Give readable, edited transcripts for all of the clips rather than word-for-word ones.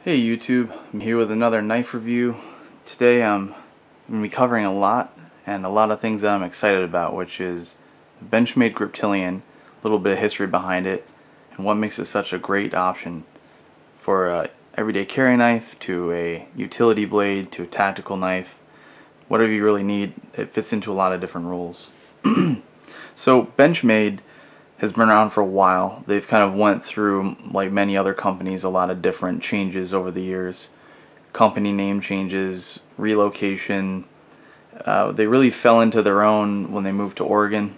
Hey YouTube, I'm here with another knife review. Today I'm going to be covering a lot of things that I'm excited about, which is the Benchmade Griptilian, a little bit of history behind it, and what makes it such a great option for a everyday carry knife to a utility blade to a tactical knife. Whatever you really need, it fits into a lot of different roles. So Benchmade has been around for a while. They've kind of went through, like many other companies, a lot of different changes over the years. Company name changes, relocation. They really fell into their own when they moved to Oregon.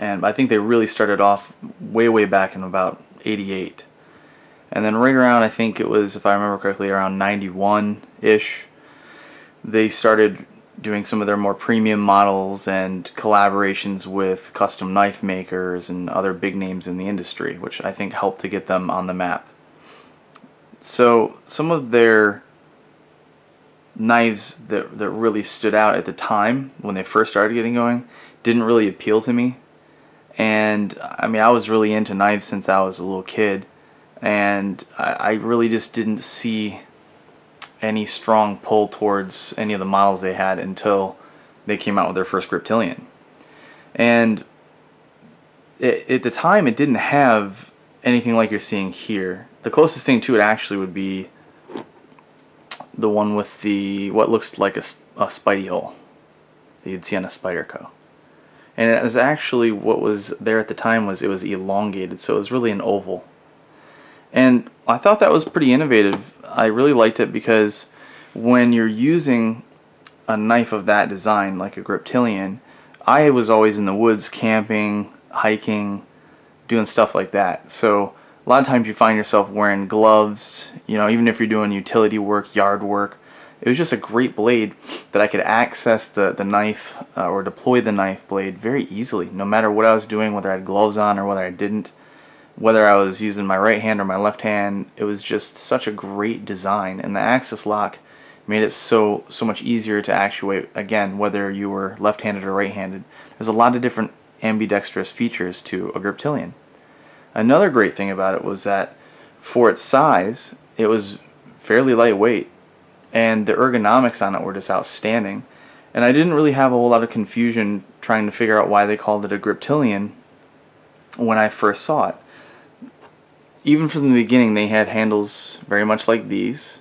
And I think they really started off way back in about '88. And then right around, I think it was, if I remember correctly, around '91-ish, they started doing some of their more premium models and collaborations with custom knife makers and other big names in the industry, which I think helped to get them on the map. So some of their knives that really stood out at the time when they first started getting going didn't really appeal to me. And I mean, I was really into knives since I was a little kid, and I really just didn't see any strong pull towards any of the models they had until they came out with their first Griptilian. And at the time, it didn't have anything like you're seeing here. The closest thing to it actually would be the one with the what looks like a Spidey hole that you'd see on a Spyderco. And it was actually, what was there at the time was, it was elongated, so it was really an oval. And I thought that was pretty innovative. I really liked it because when you're using a knife of that design, like a Griptilian, I was always in the woods camping, hiking, doing stuff like that. So a lot of times you find yourself wearing gloves, you know, even if you're doing utility work, yard work. It was just a great blade that I could access the knife or deploy the knife blade very easily, no matter what I was doing, whether I had gloves on or whether I didn't. Whether I was using my right hand or my left hand, it was just such a great design, and the axis lock made it so much easier to actuate, again, whether you were left-handed or right-handed. There's a lot of different ambidextrous features to a Griptilian. Another great thing about it was that for its size, it was fairly lightweight, and the ergonomics on it were just outstanding. And I didn't really have a whole lot of confusion trying to figure out why they called it a Griptilian when I first saw it. Even from the beginning, they had handles very much like these.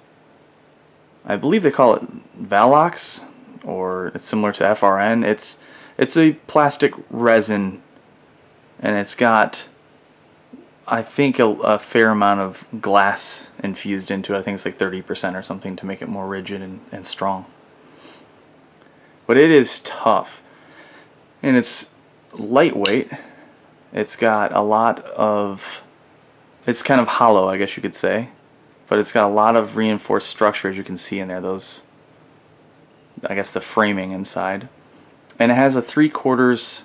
I believe they call it Valox, or it's similar to FRN. It's a plastic resin, and it's got, I think, a fair amount of glass infused into it. I think it's like 30% or something to make it more rigid and strong. But it is tough, and it's lightweight. It's got a lot of, it's kind of hollow, I guess you could say, but it's got a lot of reinforced structure, as you can see in there, those, I guess, the framing inside. And it has a 3/4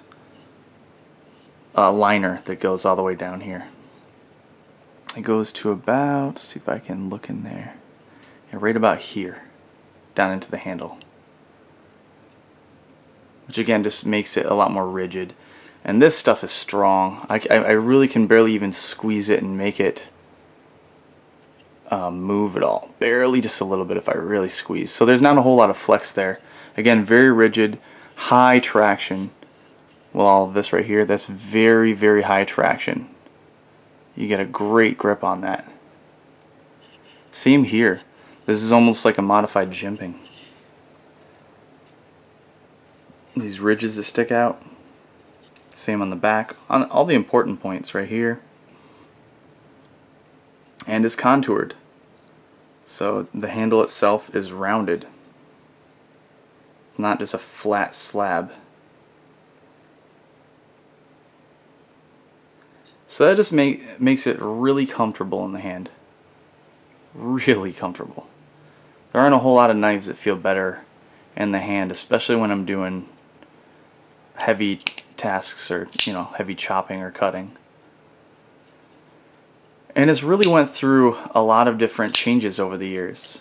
liner that goes all the way down here. It goes to about, let's see if I can look in there, yeah, right about here, down into the handle, which again just makes it a lot more rigid. And this stuff is strong. I really can barely even squeeze it and make it move at all. Barely, just a little bit if I really squeeze. So there's not a whole lot of flex there. Again, very rigid, high traction. Well, all of this right here, that's very high traction. You get a great grip on that. Same here. This is almost like a modified jimping. These ridges that stick out. Same on the back, on all the important points right here. And it's contoured. So the handle itself is rounded, not just a flat slab. So that just makes it really comfortable in the hand. Really comfortable. There aren't a whole lot of knives that feel better in the hand, especially when I'm doing heavy tasks or, you know, heavy chopping or cutting. And it's really went through a lot of different changes over the years.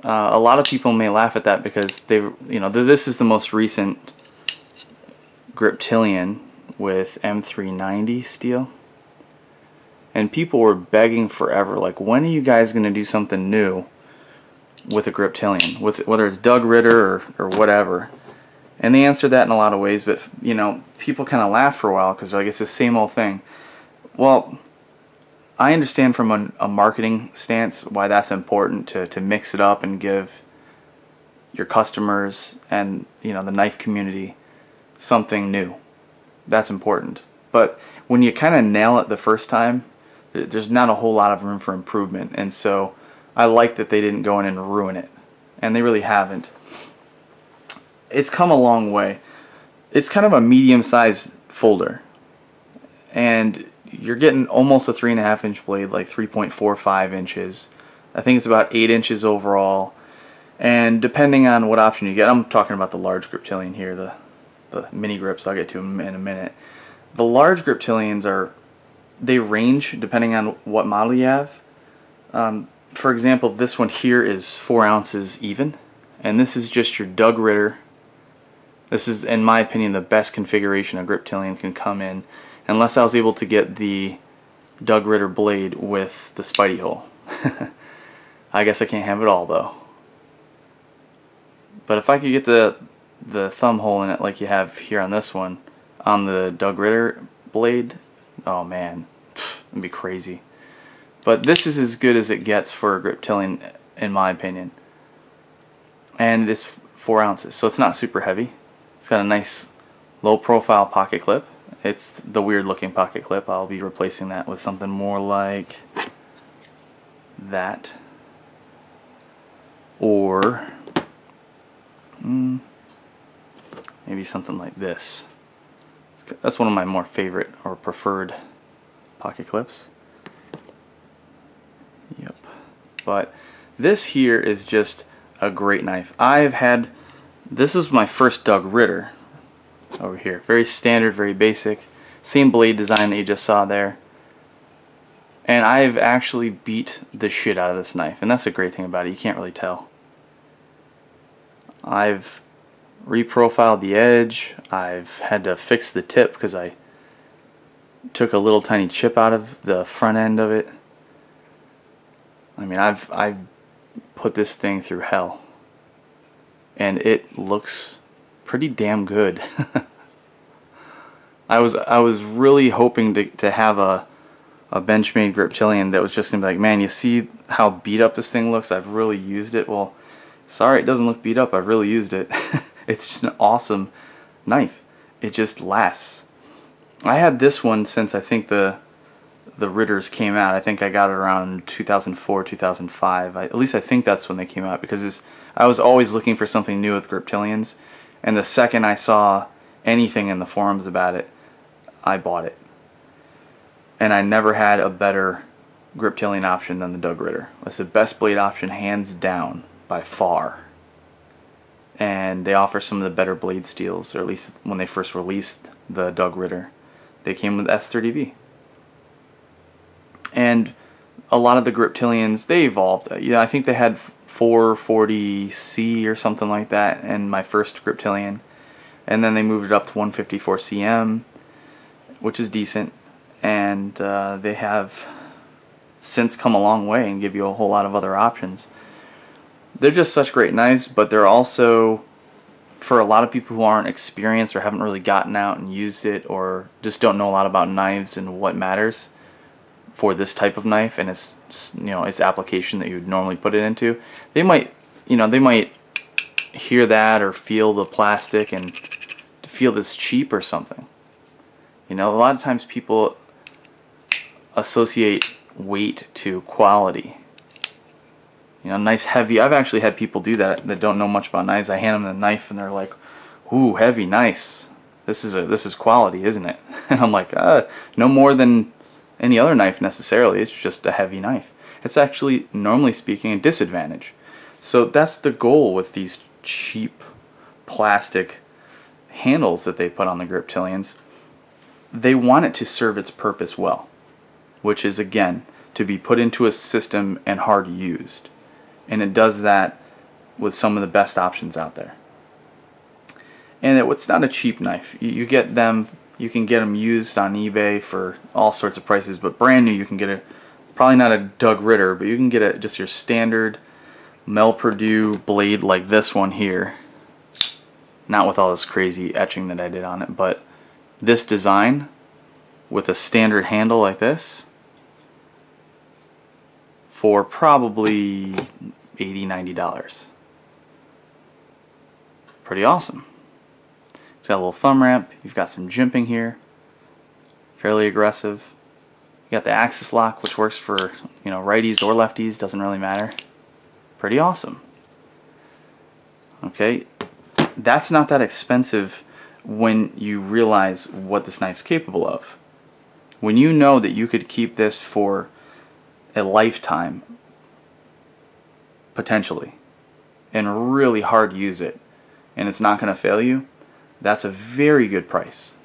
A lot of people may laugh at that because they, you know, this is the most recent Griptilian with M390 steel. and people were begging forever, like, when are you guys going to do something new with a Griptilian, whether it's Doug Ritter or whatever. And they answered that in a lot of ways, but you know, people kind of laughed for a while because they're like, it's the same old thing. Well, I understand from a marketing stance why that's important, to mix it up and give your customers and, you know, the knife community something new. That's important. But when you kind of nail it the first time, there's not a whole lot of room for improvement. And so I like that they didn't go in and ruin it. And they really haven't. It's come a long way. It's kind of a medium-sized folder. And you're getting almost a 3.5-inch blade, like 3.45 inches. I think it's about 8 inches overall. And depending on what option you get, I'm talking about the Large Griptilian here, the mini grips. I'll get to them in a minute. The Large Griptilians they range depending on what model you have. For example, this one here is 4 ounces even, and this is just your Doug Ritter. This is, in my opinion, the best configuration a Griptilian can come in, unless I was able to get the Doug Ritter blade with the Spidey hole. I guess I can't have it all though. But if I could get the thumb hole in it like you have here on this one, on the Doug Ritter blade, oh man, it'd be crazy. But this is as good as it gets for a Griptilian, in my opinion. And it's 4 ounces, so it's not super heavy. It's got a nice low profile pocket clip. It's the weird looking pocket clip. I'll be replacing that with something more like that. Or maybe something like this. That's one of my more favorite or preferred pocket clips. Yep. But this here is just a great knife. This is my first Doug Ritter over here. Very standard, very basic. Same blade design that you just saw there. And I've actually beat the shit out of this knife. And that's the great thing about it. You can't really tell. I've reprofiled the edge. I've had to fix the tip because I took a little tiny chip out of the front end of it. I mean, I've put this thing through hell, and it looks pretty damn good. I was really hoping to have a Benchmade Griptilian that was just gonna be like, man, you see how beat up this thing looks? I've really used it. Well, sorry, it doesn't look beat up. I've really used it. It's just an awesome knife. It just lasts. I had this one since I think the Ritters came out. I think I got it around 2004, 2005. At least I think that's when they came out, because I was always looking for something new with Griptilians, and the second I saw anything in the forums about it, I bought it. And I never had a better Griptilian option than the Doug Ritter. It's the best blade option, hands down, by far. And they offer some of the better blade steels, or at least when they first released the Doug Ritter, they came with S30V. And a lot of the Griptilians, they evolved. Yeah, I think they had 440C or something like that in my first Griptilian, and then they moved it up to 154CM, which is decent. And they have since come a long way and give you a whole lot of other options. They're just such great knives, but they're also, for a lot of people who aren't experienced or haven't really gotten out and used it, or just don't know a lot about knives and what matters for this type of knife and its, you know, its application that you would normally put it into, they might hear that or feel the plastic and feel this cheap or something. You know, a lot of times people associate weight to quality. You know, nice heavy. I've actually had people do that don't know much about knives. I hand them the knife and they're like, "Ooh, heavy, nice. This is quality, isn't it?" And I'm like, no more than any other knife necessarily. It's just a heavy knife. It's actually, normally speaking, a disadvantage. So that's the goal with these cheap plastic handles that they put on the Griptilians. They want it to serve its purpose well, which is, again, to be put into a system and hard used. And it does that with some of the best options out there. And it's not a cheap knife. You get them You can get them used on eBay for all sorts of prices, but brand new you can get probably not a Doug Ritter, but you can get just your standard Mel Purdue blade like this one here. Not with all this crazy etching that I did on it, but this design with a standard handle like this for probably $80–90. Pretty awesome. It's got a little thumb ramp. You've got some jimping here, fairly aggressive. You got the axis lock, which works for, you know, righties or lefties, doesn't really matter. Pretty awesome. Okay, that's not that expensive when you realize what this knife's capable of. When you know that you could keep this for a lifetime, potentially, and really hard use it, and it's not going to fail you, that's a very good price.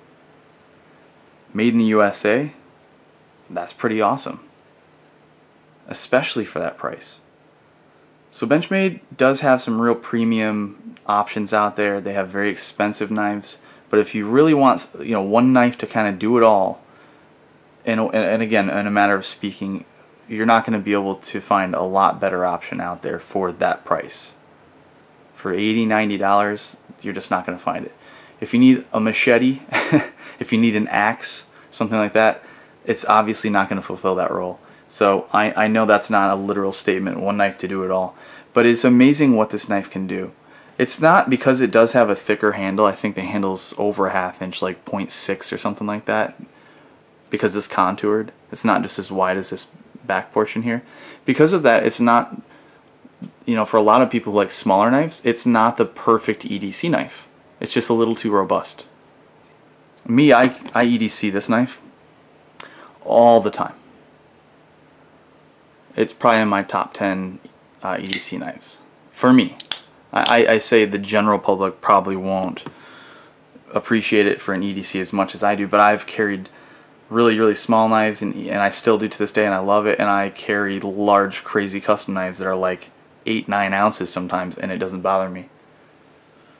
Made in the USA, that's pretty awesome, especially for that price. So Benchmade does have some real premium options out there. They have very expensive knives, but if you really want, you know, one knife to kind of do it all, and again, in a matter of speaking, you're not going to be able to find a lot better option out there for that price. For $80–90, you're just not going to find it. If you need a machete, if you need an axe, something like that, it's obviously not going to fulfill that role. So I know that's not a literal statement, one knife to do it all, but it's amazing what this knife can do. It's not because it does have a thicker handle. I think the handle's over a ½ inch, like 0.6 or something like that, because it's contoured. It's not just as wide as this back portion here. Because of that, it's not, you know, for a lot of people who like smaller knives, it's not the perfect EDC knife. It's just a little too robust. Me, I EDC this knife all the time. It's probably in my top 10 EDC knives. For me. I say the general public probably won't appreciate it for an EDC as much as I do, but I've carried really, really small knives, and I still do to this day, and I love it, and I carry large, crazy custom knives that are like 8–9 ounces sometimes, and it doesn't bother me.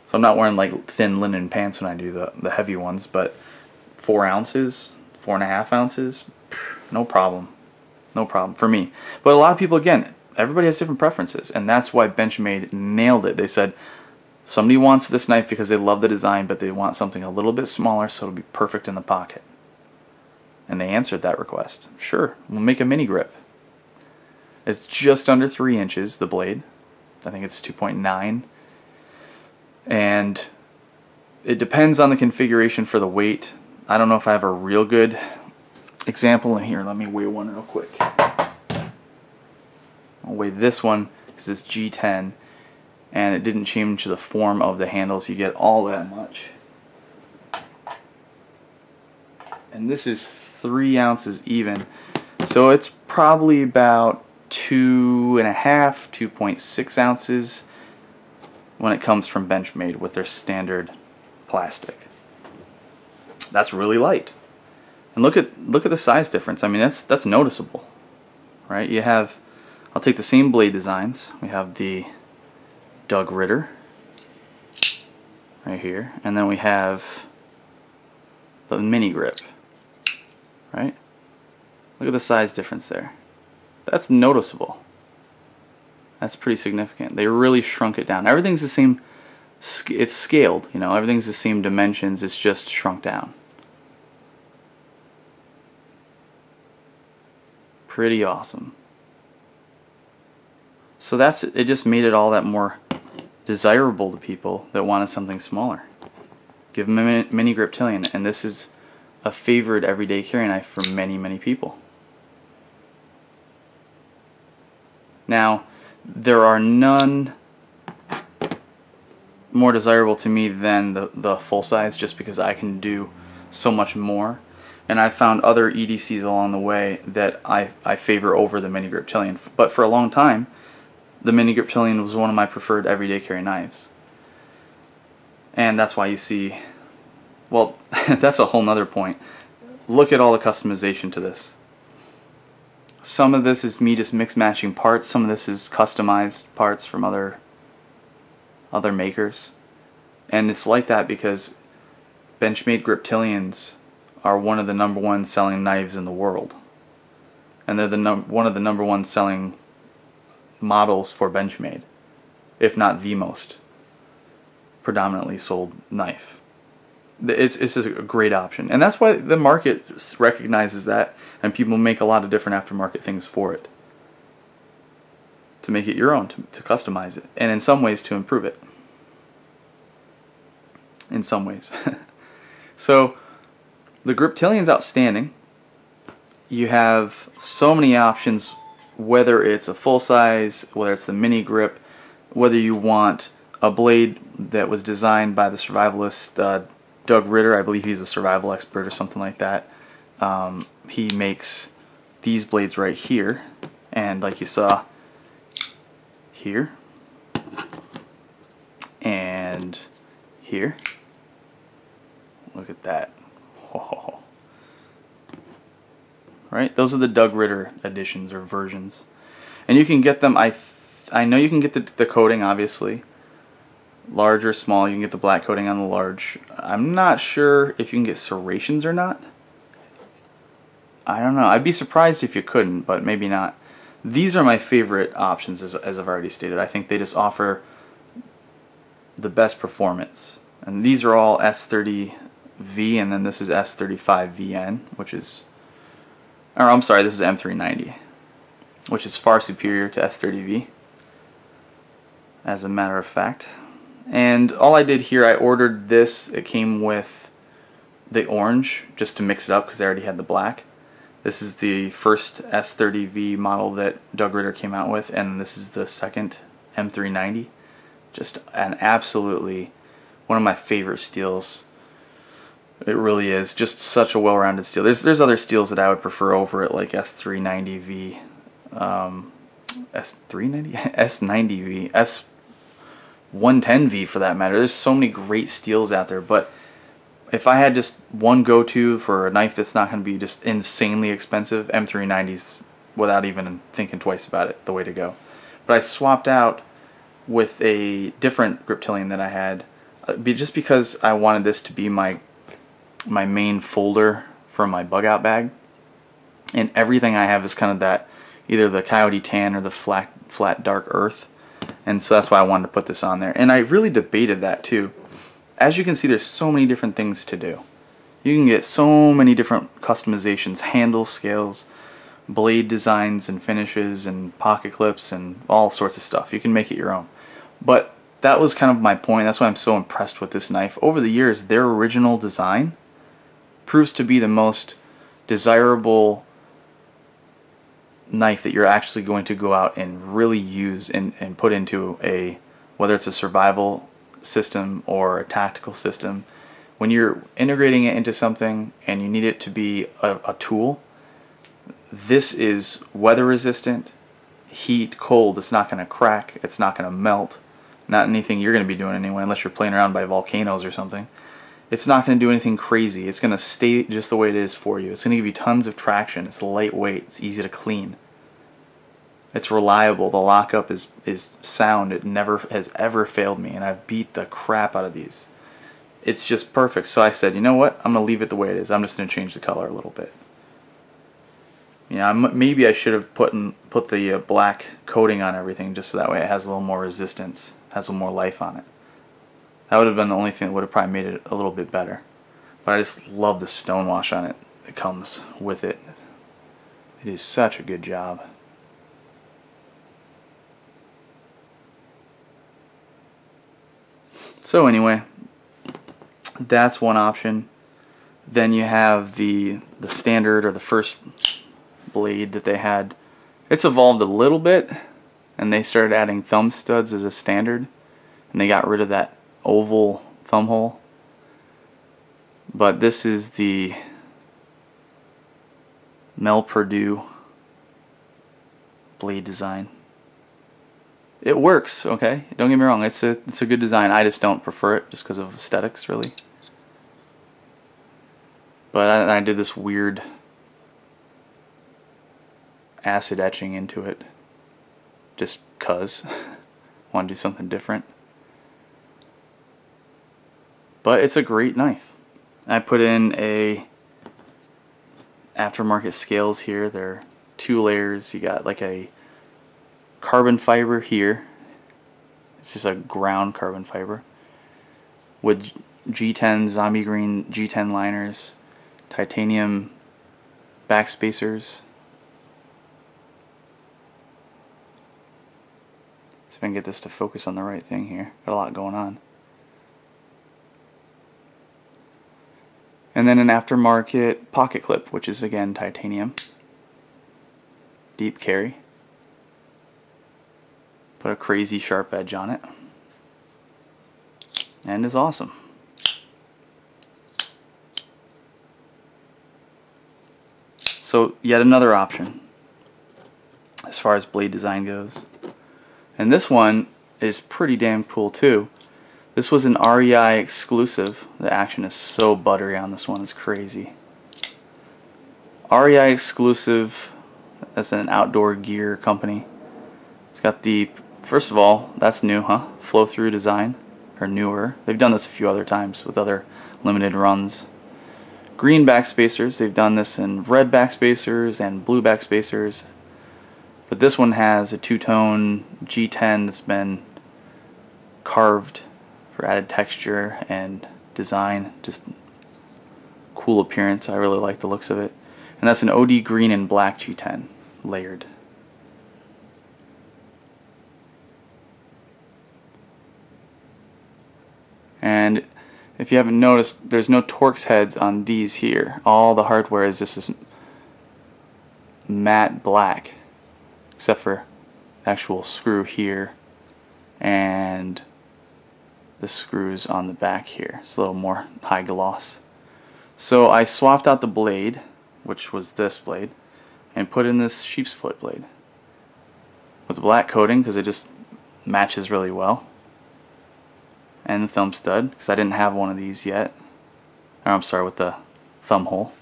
So I'm not wearing like thin linen pants when I do the heavy ones, but 4 ounces, 4.5 ounces, no problem. No problem for me. But a lot of people, again, everybody has different preferences, and that's why Benchmade nailed it. They said somebody wants this knife because they love the design, but they want something a little bit smaller so it'll be perfect in the pocket. And they answered that request. Sure, we'll make a mini grip. It's just under 3 inches, the blade. I think it's 2.9. And it depends on the configuration for the weight. I don't know if I have a real good example in here. Let me weigh one real quick. I'll weigh this one because it's G10 and it didn't change the form of the handles. You get all that much. And this is 3 ounces even. So it's probably about 2.5, 2.6 ounces when it comes from Benchmade with their standard plastic. That's really light. And look at the size difference. I mean, that's noticeable, right? You have, I'll take the same blade designs. We have the Doug Ritter right here, and then we have the mini grip, right? Look at the size difference there. That's noticeable. That's pretty significant. They really shrunk it down. Everything's the same. It's scaled, you know. Everything's the same dimensions. It's just shrunk down. Pretty awesome. So that's it. Just made it all that more desirable to people that wanted something smaller. Give them a mini Griptilian, and this is a favored everyday carry knife for many, many people. Now, there are none more desirable to me than the full size, just because I can do so much more. And I've found other EDCs along the way that I favor over the mini Griptilian. But for a long time, the mini Griptilian was one of my preferred everyday carry knives. And that's why you see, well, that's a whole nother point. Look at all the customization to this. Some of this is me just mix matching parts. Some of this is customized parts from other makers. And it's like that because Benchmade Griptilians are one of the #1 selling knives in the world, and they're one of the #1 selling models for Benchmade, if not the most predominantly sold knife. It's a great option, and that's why the market recognizes that, and people make a lot of different aftermarket things for it, to make it your own, to customize it, and in some ways to improve it. In some ways. So the Griptilian's outstanding. You have so many options, whether it's a full size, whether it's the mini grip, whether you want a blade that was designed by the survivalist Doug Ritter. I believe he's a survival expert or something like that. He makes these blades right here, and like you saw here and here. Look at that. Oh. Right? Those are the Doug Ritter editions or versions. And you can get them, I know you can get the coating, obviously. Large or small, you can get the black coating on the large. I'm not sure if you can get serrations or not. I don't know. I'd be surprised if you couldn't, but maybe not. These are my favorite options, as I've already stated. I think they just offer the best performance. And these are all S30V, and then this is S35VN, which is, or I'm sorry, this is M390, which is far superior to S30V, as a matter of fact. And all I did here, I ordered this. It came with the orange, just to mix it up, because I already had the black. This is the first S30V model that Doug Ritter came out with, and this is the second M390. Just an absolutely one of my favorite steels. It really is just such a well-rounded steel. There's other steels that I would prefer over it, like S390V, S390, S90V, S110V for that matter. There's so many great steels out there, but if I had just one go-to for a knife that's not going to be just insanely expensive, M390's, without even thinking twice about it, the way to go. But I swapped out with a different Griptilian that I had, just because I wanted this to be my main folder for my bug out bag. And everything I have is kind of that, either the coyote tan or the flat dark earth. And so that's why I wanted to put this on there. And I really debated that too. As you can see, there's so many different things to do. You can get so many different customizations, handle scales, blade designs and finishes and pocket clips and all sorts of stuff. You can make it your own. But that was kind of my point. That's why I'm so impressed with this knife. Over the years, their original design proves to be the most desirable knife that you're actually going to go out and really use and put into a, whether it's a survival system or a tactical system. When you're integrating it into something and you need it to be a tool, this is weather resistant, heat, cold. It's not going to crack, it's not going to melt, not anything you're going to be doing anyway, unless you're playing around by volcanoes or something. It's not going to do anything crazy. It's going to stay just the way it is for you. It's going to give you tons of traction. It's lightweight. It's easy to clean. It's reliable. The lockup is sound. It never has ever failed me, and I've beat the crap out of these. It's just perfect. So I said, you know what? I'm going to leave it the way it is. I'm just going to change the color a little bit. You know, maybe I should have put the black coating on everything, just so that way it has a little more resistance, has a little more life on it. That would have been the only thing that would have probably made it a little bit better. But I just love the stonewash on it that comes with it. It is such a good job. So anyway, that's one option. Then you have the standard, or the first blade that they had. It's evolved a little bit, and they started adding thumb studs as a standard, and they got rid of that oval thumb hole. But this is the Mel Purdue Blade design. It works, okay? Don't get me wrong, it's a good design. I just don't prefer it just because of aesthetics, really. But I did this weird acid etching into it just cuz I want to do something different. But it's a great knife. I put in a aftermarket scales here. They're 2 layers. You got like a carbon fiber here. It's just a ground carbon fiber with G10 zombie green G10 liners, titanium backspacers. See if I can get this to focus on the right thing here. Got a lot going on. And then an aftermarket pocket clip, which is again titanium. Deep carry. Put a crazy sharp edge on it. And is awesome. So yet another option as far as blade design goes. And this one is pretty damn cool too. This was an REI exclusive. The action is so buttery on this one, it's crazy. REI exclusive, that's an outdoor gear company. It's got the, first of all, that's new, huh? Flow through design, or newer. They've done this a few other times with other limited runs. Green backspacers, they've done this in red backspacers and blue backspacers. But this one has a two-tone G10 that's been carved for added texture and design. Just cool appearance. I really like the looks of it. And that's an OD green and black G10 layered. And if you haven't noticed, there's no Torx heads on these here. All the hardware is just this matte black, except for the actual screw here and the screws on the back here. It's a little more high gloss. So I swapped out the blade, which was this blade, and put in this sheep's foot blade with the black coating because it just matches really well. And the thumb stud, because I didn't have one of these yet. Or I'm sorry, with the thumb hole.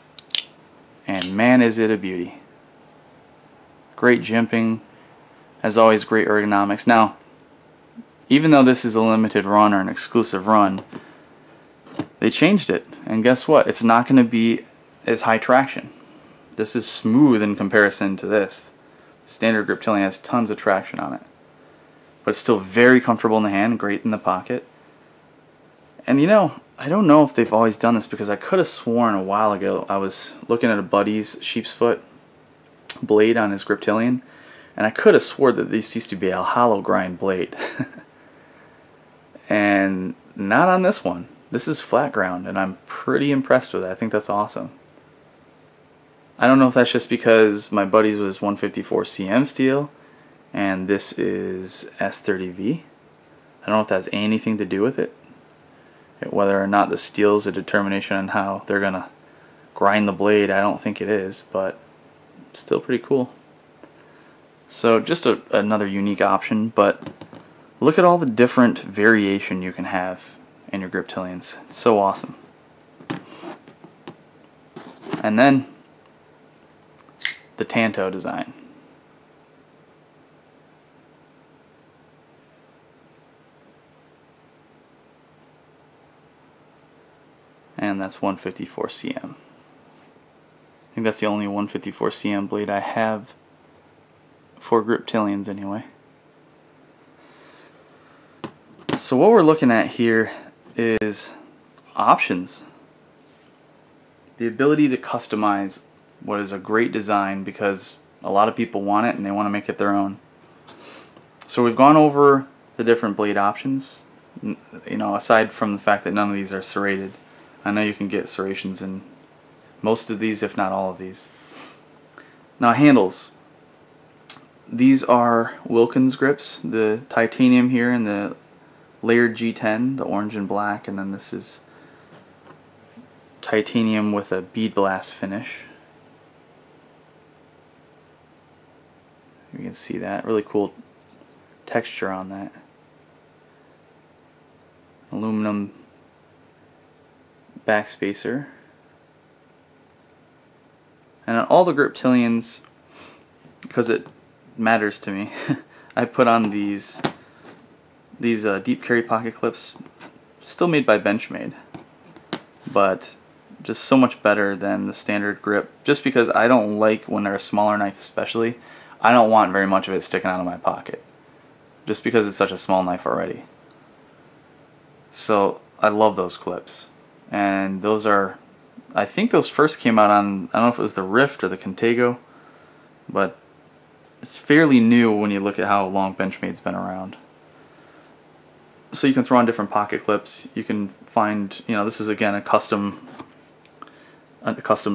And man, is it a beauty. Great jimping. As always, great ergonomics. Now, even though this is a limited run or an exclusive run, they changed it. And guess what? It's not going to be as high traction. This is smooth in comparison to this. Standard Griptilian has tons of traction on it. But it's still very comfortable in the hand, great in the pocket. And you know, I don't know if they've always done this, because I could have sworn a while ago I was looking at a buddy's sheep's foot blade on his Griptilian, and I could have swore that this used to be a hollow grind blade. And not on this one. This is flat ground, and I'm pretty impressed with it. I think that's awesome. I don't know if that's just because my buddy's was 154 cm steel and this is S30V. I don't know if that has anything to do with it. Whether or not the steel is a determination on how they're gonna grind the blade, I don't think it is, but still pretty cool. So just another unique option, but look at all the different variation you can have in your Griptilians. It's so awesome. And then the Tanto design. And that's 154 cm. I think that's the only 154 cm blade I have for Griptilians anyway. So what we're looking at here is options. The ability to customize what is a great design, because a lot of people want it and they want to make it their own. So we've gone over the different blade options. You know, aside from the fact that none of these are serrated. I know you can get serrations in most of these, if not all of these. Now handles. These are Wilkins grips, the titanium here and the layered G10, the orange and black, and then this is titanium with a bead blast finish. You can see that, really cool texture on that. Aluminum backspacer. And on all the Griptilians, because it matters to me, I put on these deep carry pocket clips, still made by Benchmade, but just so much better than the standard grip, just because I don't like, when they're a smaller knife especially, I don't want very much of it sticking out of my pocket, just because it's such a small knife already. So I love those clips, and those are, I think those first came out on, I don't know if it was the Rift or the Contago, but it's fairly new when you look at how long Benchmade's been around. So you can throw on different pocket clips. You can find, you know, this is again a custom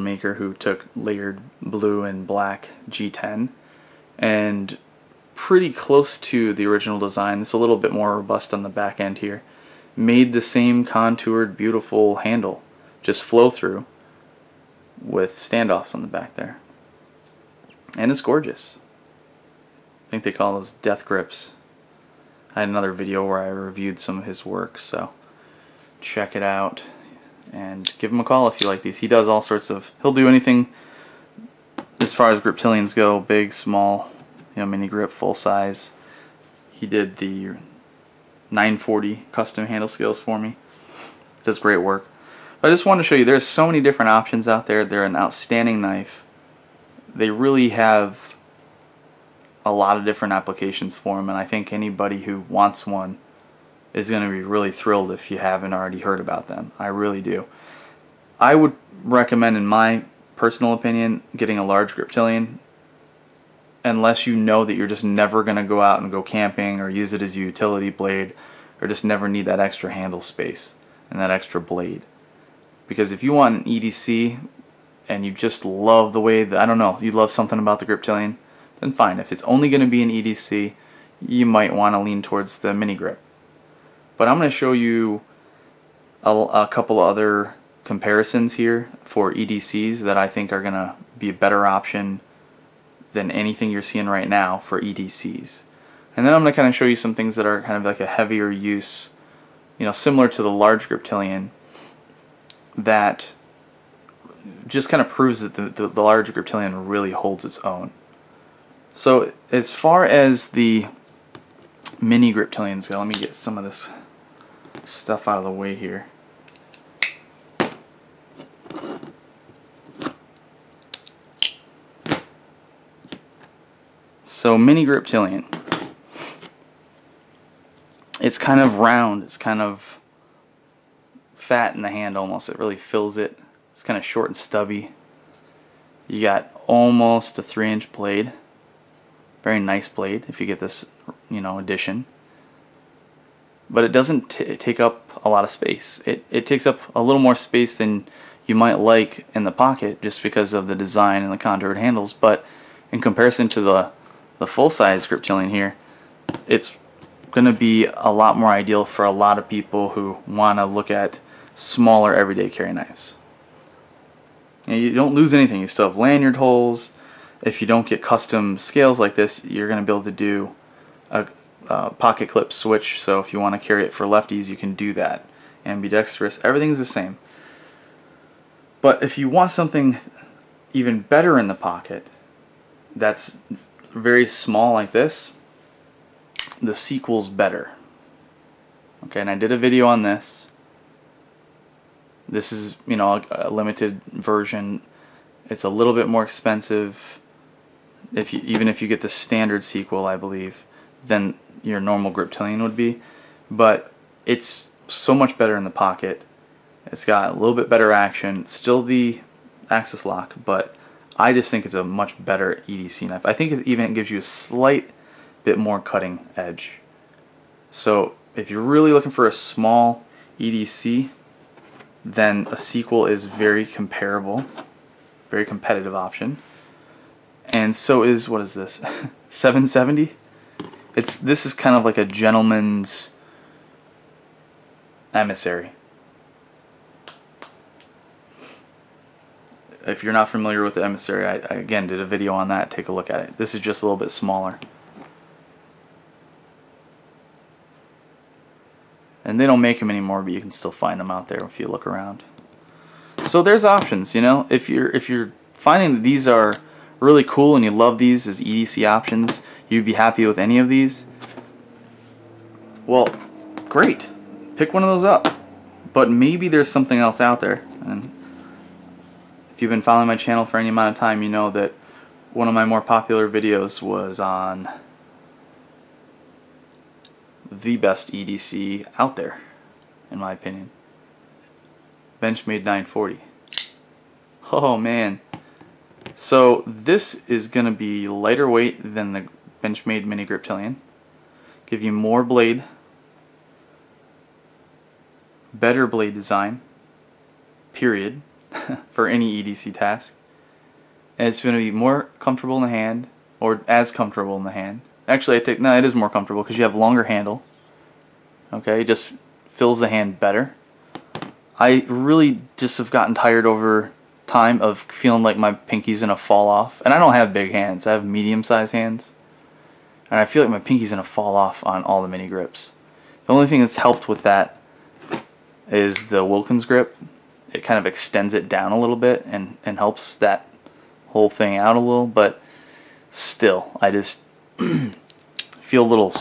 maker who took layered blue and black G10 and pretty close to the original design. It's a little bit more robust on the back end here. Made the same contoured, beautiful handle, just flow through with standoffs on the back there. And it's gorgeous. I think they call those death grips. I had another video where I reviewed some of his work, so check it out and give him a call if you like these. He does all sorts of, he'll do anything as far as Griptilians go, big, small, you know, mini grip, full size. He did the 940 custom handle scales for me. Does great work. But I just wanted to show you there's so many different options out there. They're an outstanding knife. They really have a lot of different applications for them, and I think anybody who wants one is going to be really thrilled if you haven't already heard about them. I really do. I would recommend, in my personal opinion, getting a large Griptilian, unless you know that you're just never going to go out and go camping or use it as a utility blade, or just never need that extra handle space and that extra blade. Because if you want an EDC and you just love the way that, I don't know, you love something about the Griptilian, then fine. If it's only going to be an EDC, you might want to lean towards the mini grip. But I'm going to show you a couple other comparisons here for EDCs that I think are going to be a better option than anything you're seeing right now for EDCs. And then I'm going to kind of show you some things that are kind of like a heavier use, you know, similar to the large Griptilian, that just kind of proves that the large Griptilian really holds its own. So as far as the mini Griptilians go, let me get some of this stuff out of the way here. So mini Griptilian, it's kind of round, it's kind of fat in the hand almost, it really fills it. It's kind of short and stubby. You got almost a 3-inch blade. Very nice blade if you get this, you know, edition. But it doesn't take up a lot of space. It takes up a little more space than you might like in the pocket just because of the design and the contoured handles. But in comparison to the full-size Griptilian here, it's going to be a lot more ideal for a lot of people who want to look at smaller everyday carry knives. And you don't lose anything. You still have lanyard holes. If you don't get custom scales like this, you're going to be able to do a pocket clip switch. So if you want to carry it for lefties, you can do that. Ambidextrous, everything's the same. But if you want something even better in the pocket, that's very small like this, the sequel's better. Okay, and I did a video on this. This is, you know, a limited version. It's a little bit more expensive, even if you get the standard sequel, I believe, than your normal Griptilian would be. But it's so much better in the pocket. It's got a little bit better action. Still the axis lock, but I just think it's a much better EDC knife. I think it even gives you a slight bit more cutting edge. So if you're really looking for a small EDC, then a sequel is very comparable, very competitive option. And so is, what is this, 770? This is kind of like a gentleman's emissary. If you're not familiar with the emissary, I again did a video on that. Take a look at it. This is just a little bit smaller. And they don't make them anymore, but you can still find them out there if you look around. So there's options, you know. If you're finding that these are really cool and you love these as EDC options, you'd be happy with any of these, well, great. Pick one of those up. But maybe there's something else out there, and If you've been following my channel for any amount of time, you know that one of my more popular videos was on the best EDC out there, in my opinion. Benchmade 940. Oh man. So this is going to be lighter weight than the Benchmade Mini Griptilian. Give you more blade, better blade design, period, for any EDC task. And it's going to be more comfortable in the hand, or as comfortable in the hand. Actually, it is more comfortable because you have longer handle. Okay, it just fills the hand better. I really just have gotten tired over time of feeling like my pinky's gonna fall off. And I don't have big hands, I have medium-sized hands. And I feel like my pinky's gonna fall off on all the mini grips. The only thing that's helped with that is the Wilkins grip. It kind of extends it down a little bit and helps that whole thing out a little, but still, I just feel a little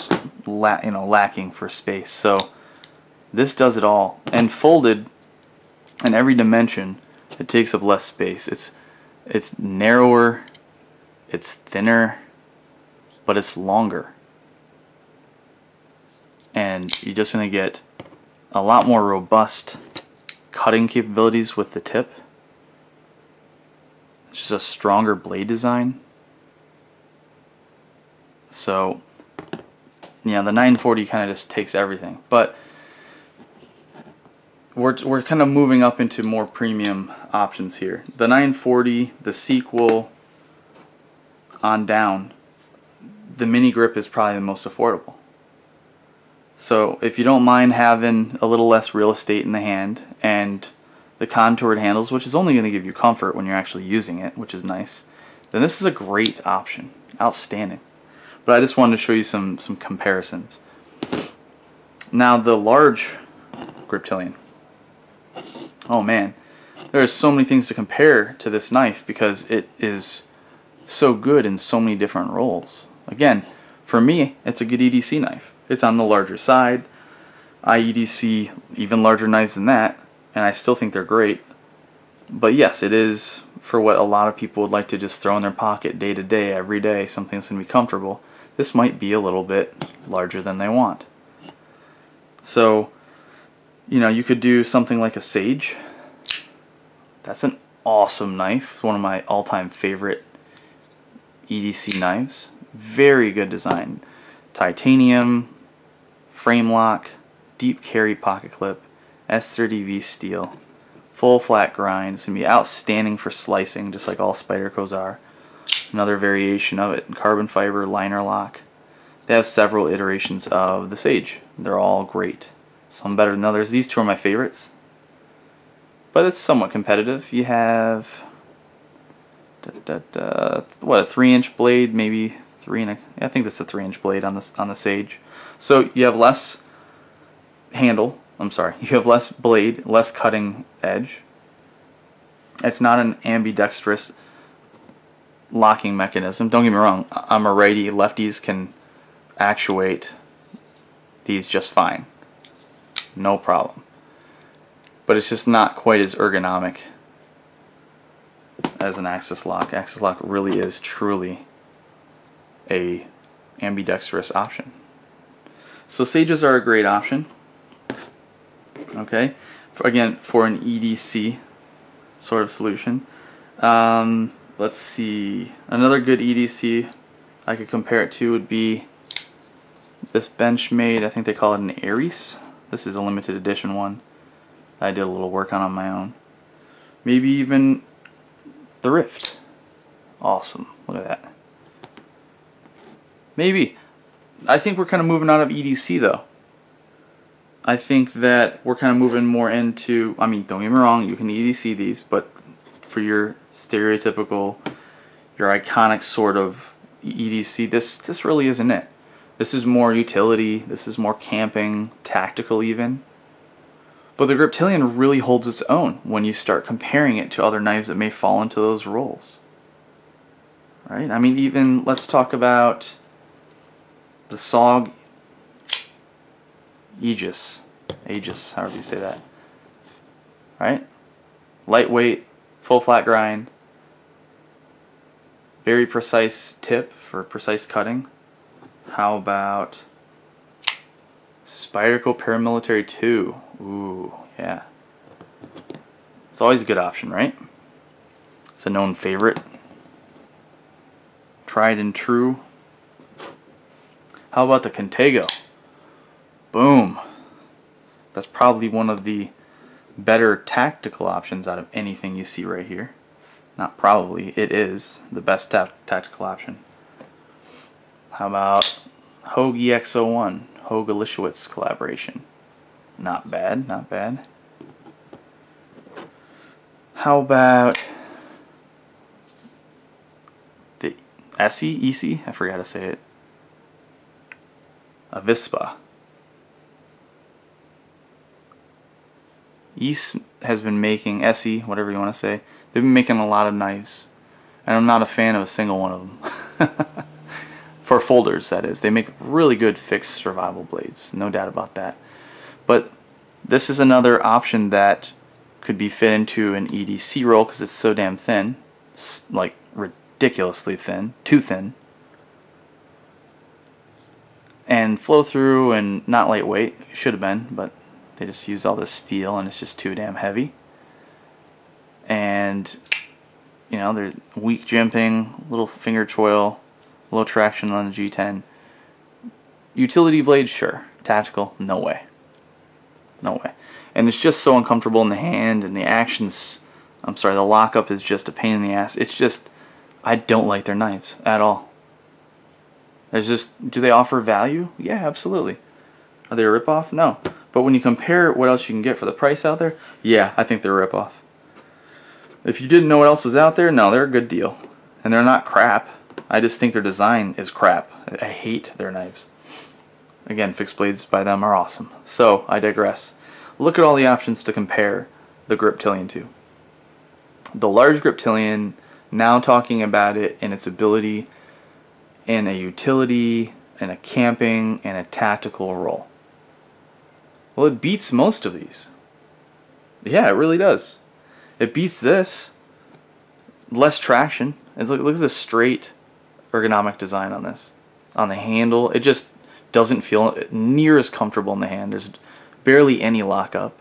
lacking for space. So this does it all, and folded in every dimension, it takes up less space. It's narrower, it's thinner, but it's longer, and you're just gonna get a lot more robust cutting capabilities with the tip. It's just a stronger blade design. So yeah, the 940 kind of just takes everything, but we're kind of moving up into more premium options here. The 940, the sequel on down, the mini grip is probably the most affordable. So if you don't mind having a little less real estate in the hand and the contoured handles, which is only going to give you comfort when you're actually using it, which is nice, then this is a great option. Outstanding. But I just wanted to show you some comparisons. Now the Large Griptilian. Oh man, there's so many things to compare to this knife because it is so good in so many different roles. Again, for me, it's a good EDC knife. It's on the larger side. I EDC even larger knives than that, and I still think they're great. But yes, it is for what a lot of people would like to just throw in their pocket day to day, every day, something that's going to be comfortable. This might be a little bit larger than they want. So, you know, you could do something like a Sage. That's an awesome knife. It's one of my all-time favorite EDC knives. Very good design. Titanium, frame lock, deep carry pocket clip, S30V steel, full flat grind. It's going to be outstanding for slicing, just like all Spydercos are. Another variation of it, carbon fiber liner lock. They have several iterations of the Sage. They're all great. Some better than others. These two are my favorites, but it's somewhat competitive. You have what, a 3-inch blade, maybe I think that's a 3-inch blade on the Sage. So you have less handle. I'm sorry, you have less blade, less cutting edge. It's not an ambidextrous locking mechanism. Don't get me wrong, I'm a righty. Lefties can actuate these just fine. No problem. But it's just not quite as ergonomic as an axis lock. Axis lock really is truly a ambidextrous option. So Sages are a great option. Okay, again, for an EDC sort of solution. Let's see, another good EDC I could compare it to would be this Benchmade, I think they call it an Aries. This is a limited edition one I did a little work on my own. Maybe even the Rift. Awesome, look at that. Maybe. I think we're kind of moving out of EDC though. I think that we're kind of moving more into, I mean, don't get me wrong, you can EDC these, but for your stereotypical, your iconic sort of EDC, this really isn't it. This is more utility, this is more camping, tactical even. But the Griptilian really holds its own when you start comparing it to other knives that may fall into those roles. Right? I mean, even, let's talk about the SOG Aegis, however you say that. Right? Lightweight, full flat grind, very precise tip for precise cutting. How about Spyderco Paramilitary 2? Ooh, yeah. It's always a good option, right? It's a known favorite. Tried and true. How about the Contago? Boom. That's probably one of the better tactical options out of anything you see right here. Not probably, it is the best tactical option. How about Hogue EX01, Hogue Elishewitz collaboration? Not bad, not bad. How about the EC? I forgot to say it. Avispa. East has been making, SE, whatever you want to say, they've been making a lot of knives. And I'm not a fan of a single one of them. For folders, that is. They make really good fixed survival blades, no doubt about that. But this is another option that could be fit into an EDC roll because it's so damn thin. Like, ridiculously thin. Too thin. And flow through and not lightweight. Should have been, but they just use all this steel and it's just too damn heavy. And, you know, there's weak jimping, little finger choil, low traction on the G10. Utility blade, sure. Tactical, no way. No way. And it's just so uncomfortable in the hand, and the actions, I'm sorry, the lockup is just a pain in the ass. It's just, I don't like their knives at all. There's just, do they offer value? Yeah, absolutely. Are they a ripoff? No. But when you compare what else you can get for the price out there, yeah, I think they're a ripoff. If you didn't know what else was out there, no, they're a good deal. And they're not crap. I just think their design is crap. I hate their knives. Again, fixed blades by them are awesome. So, I digress. Look at all the options to compare the Griptilian to. The Large Griptilian, now talking about it in its ability in a utility, in a camping, and a tactical role. Well, it beats most of these. Yeah, it really does. It beats this. Less traction. It's look at this straight ergonomic design on this. On the handle, it just doesn't feel near as comfortable in the hand. There's barely any lockup.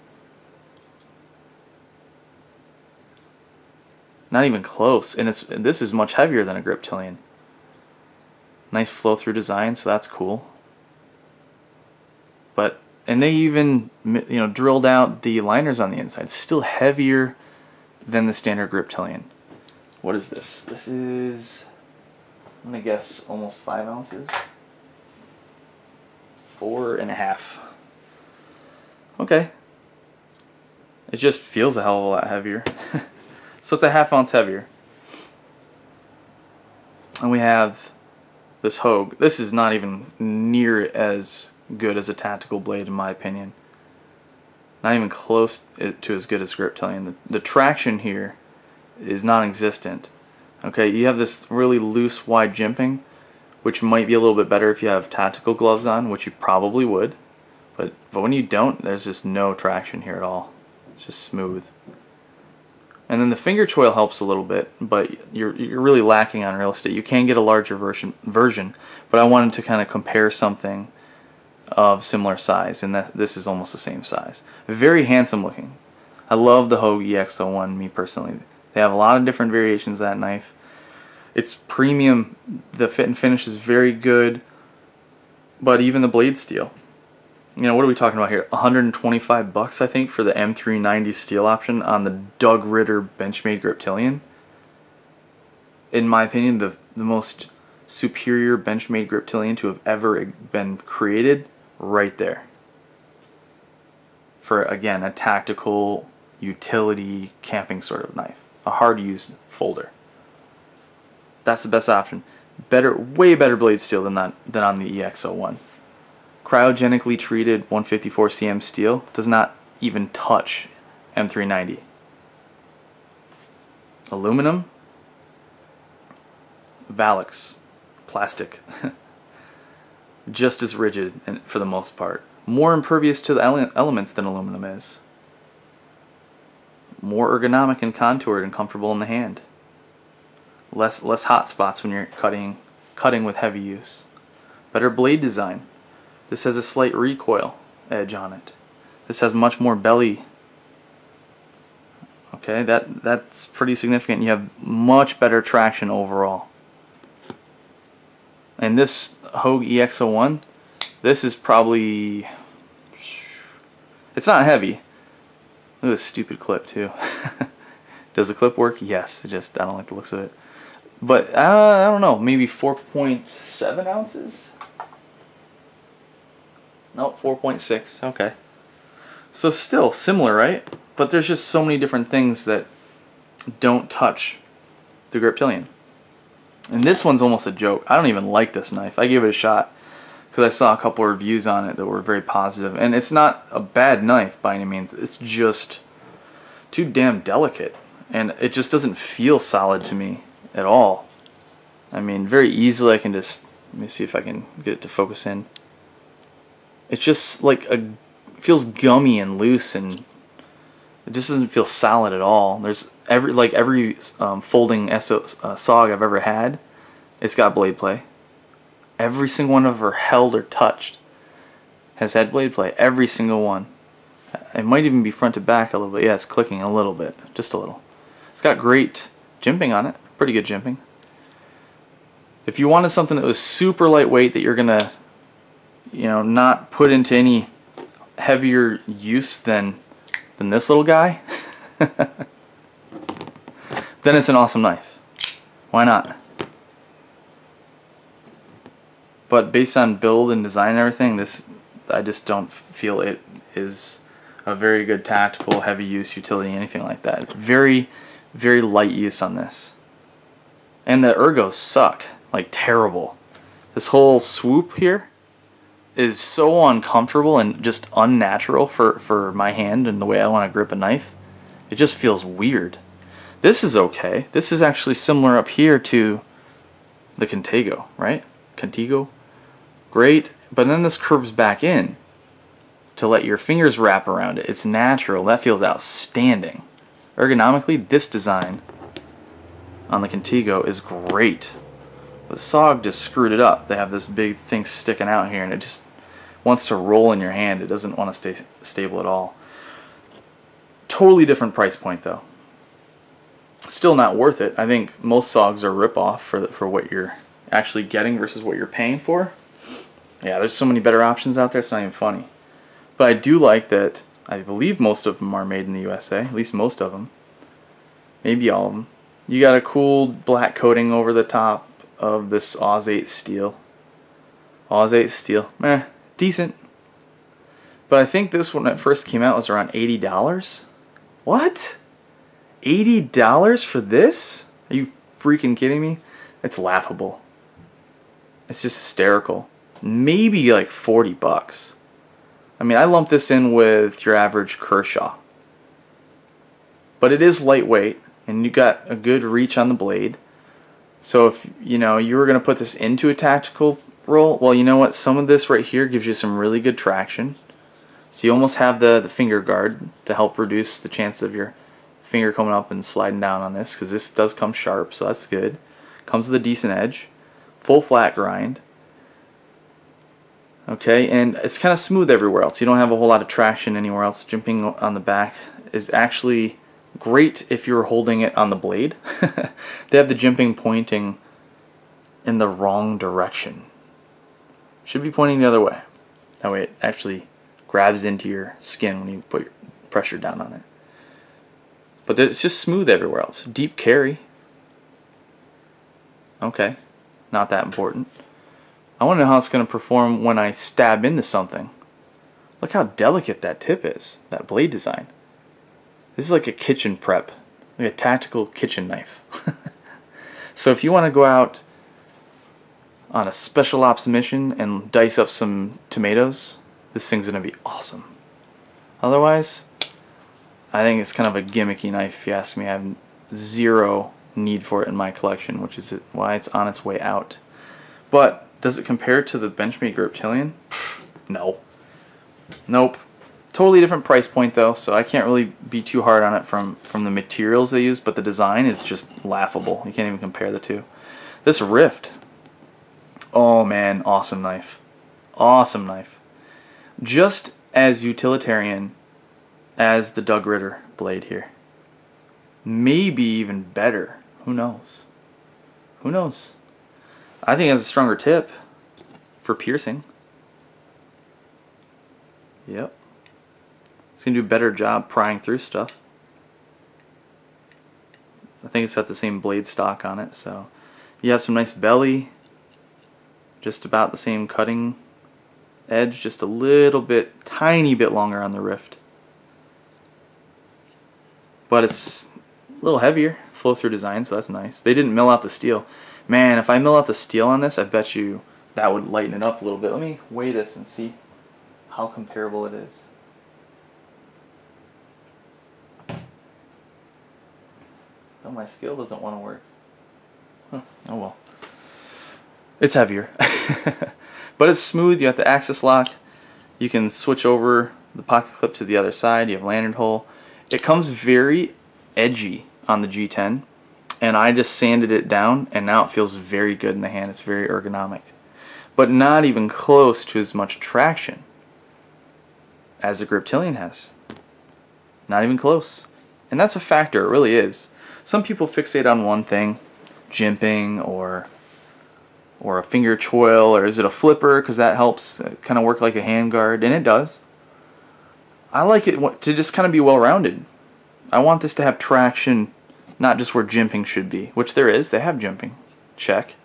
Not even close. And this is much heavier than a Griptilian. Nice flow through design, so that's cool. And they even, you know, drilled out the liners on the inside. It's still heavier than the standard Griptilian. What is this? This is, I'm gonna guess, almost 5 ounces. 4.5. Okay. It just feels a hell of a lot heavier. So it's a ½ ounce heavier. And we have this Hogue. This is not even near as good as a tactical blade in my opinion. Not even close to as good as Griptilian. The traction here is non-existent. Okay, you have this really loose, wide jimping, which might be a little bit better if you have tactical gloves on, which you probably would. But when you don't, there's just no traction here at all. It's just smooth. And then the finger choil helps a little bit, but you're really lacking on real estate. You can get a larger version, but I wanted to kind of compare something of similar size, and this is almost the same size. Very handsome looking. I love the Hogue EX01, me personally. They have a lot of different variations of that knife. It's premium. The fit and finish is very good, but even the blade steel. You know, what are we talking about here? 125 bucks, I think, for the M390 steel option on the Doug Ritter Benchmade Griptilian. In my opinion, the most superior Benchmade Griptilian to have ever been created, right there. For, again, a tactical, utility, camping sort of knife. A hard-to-use folder. That's the best option. Better, way better blade steel than on the EX01. Cryogenically treated 154 cm steel does not even touch M390. Aluminum, Valix, plastic, just as rigid for the most part. More impervious to the elements than aluminum is. more ergonomic and contoured and comfortable in the hand. Less hot spots when you're cutting with heavy use. Better blade design. This has a slight recoil edge on it. This has much more belly. Okay, that's pretty significant. You have much better traction overall. And this Hogue EX01, this is probably, it's not heavy. Look at this stupid clip too. Does the clip work? Yes. I don't like the looks of it. But I don't know, maybe 4.7 ounces? Nope, 4.6. Okay. So still similar, right? But there's just so many different things that don't touch the Griptilian. And this one's almost a joke. I don't even like this knife. I gave it a shot because I saw a couple reviews on it that were very positive. And it's not a bad knife by any means. It's just too damn delicate. And it just doesn't feel solid to me at all. I mean, very easily I can just, let me see if I can get it to focus in. It's just like feels gummy and loose, and it just doesn't feel solid at all. There's every folding SOG I've ever had, it's got blade play. Every single one I've ever held or touched has had blade play. Every single one. It might even be front to back a little bit. Yeah, it's clicking a little bit, just a little. It's got great jimping on it, pretty good jimping. If you wanted something that was super lightweight that you're gonna, not put into any heavier use than this little guy, then it's an awesome knife. Why not? But based on build and design and everything, I just don't feel it is a very good tactical, heavy use, utility, anything like that. Very, very light use on this. And the ergos suck, like terrible. This whole swoop here is so uncomfortable and just unnatural for my hand and the way I want to grip a knife. It just feels weird. This is okay. This is actually similar up here to the Contigo, right? Contigo. Great. But then this curves back in to let your fingers wrap around it. It's natural. That feels outstanding. Ergonomically, this design on the Contigo is great. The SOG just screwed it up. They have this big thing sticking out here, and it just wants to roll in your hand. It doesn't want to stay stable at all. Totally different price point though. Still not worth it. I think most SOGs are rip-off for what you're actually getting versus what you're paying for. Yeah, there's so many better options out there, it's not even funny. But I do like that I believe most of them are made in the USA, at least most of them. Maybe all of them. You got a cool black coating over the top of this Oz 8 steel. Oz 8 steel, decent. But I think this one when it first came out was around $80. What? $80 for this? Are you freaking kidding me? It's laughable. It's just hysterical. Maybe like 40 bucks. I mean, I lump this in with your average Kershaw. But it is lightweight, and you got a good reach on the blade. So if you were going to put this into a tactical roll, well, you know what? Some of this right here gives you some really good traction. So you almost have the finger guard to help reduce the chance of your finger coming up and sliding down on this, because this does come sharp, so that's good. Comes with a decent edge. Full flat grind. Okay, and it's kind of smooth everywhere else. You don't have a whole lot of traction anywhere else. Jimping on the back is actually great if you're holding it on the blade. They have the jimping pointing in the wrong direction. Should be pointing the other way. That way it actually grabs into your skin when you put your pressure down on it. But it's just smooth everywhere else. Deep carry. Okay, not that important. I want to know how it's going to perform when I stab into something. Look how delicate that tip is, that blade design. This is like a kitchen prep, like a tactical kitchen knife. So if you want to go out on a special ops mission and dice up some tomatoes, this thing's going to be awesome. Otherwise, I think it's kind of a gimmicky knife if you ask me. I have zero need for it in my collection, which is why it's on its way out. But does it compare to the Benchmade Griptilian? No. Nope. Totally different price point though, so I can't really be too hard on it from the materials they use, but the design is just laughable. You can't even compare the two. This Rift, oh man, awesome knife. Awesome knife. Just as utilitarian as the Doug Ritter blade here. Maybe even better. Who knows? Who knows? I think it has a stronger tip for piercing. Yep. It's going to do a better job prying through stuff. I think it's got the same blade stock on it, so you have some nice belly, just about the same cutting edge, just a little bit, tiny bit longer on the Rift. But it's a little heavier, flow through design, so that's nice. They didn't mill out the steel. Man, if I mill out the steel on this, I bet you that would lighten it up a little bit. Let me weigh this and see how comparable it is. Oh, my scale doesn't want to work. Huh. Oh well. It's heavier. But it's smooth. You have the axis lock. You can switch over the pocket clip to the other side. You have lanyard hole. It comes very edgy on the G10, and I just sanded it down, and now it feels very good in the hand. It's very ergonomic, but not even close to as much traction as the Griptilian has. Not even close. And that's a factor. It really is. Some people fixate on one thing, jimping or a finger choil, or is it a flipper, because that helps kind of work like a hand guard, and it does. I like it to just kind of be well-rounded. I want this to have traction, not just where jimping should be, which there is. They have jimping. Check.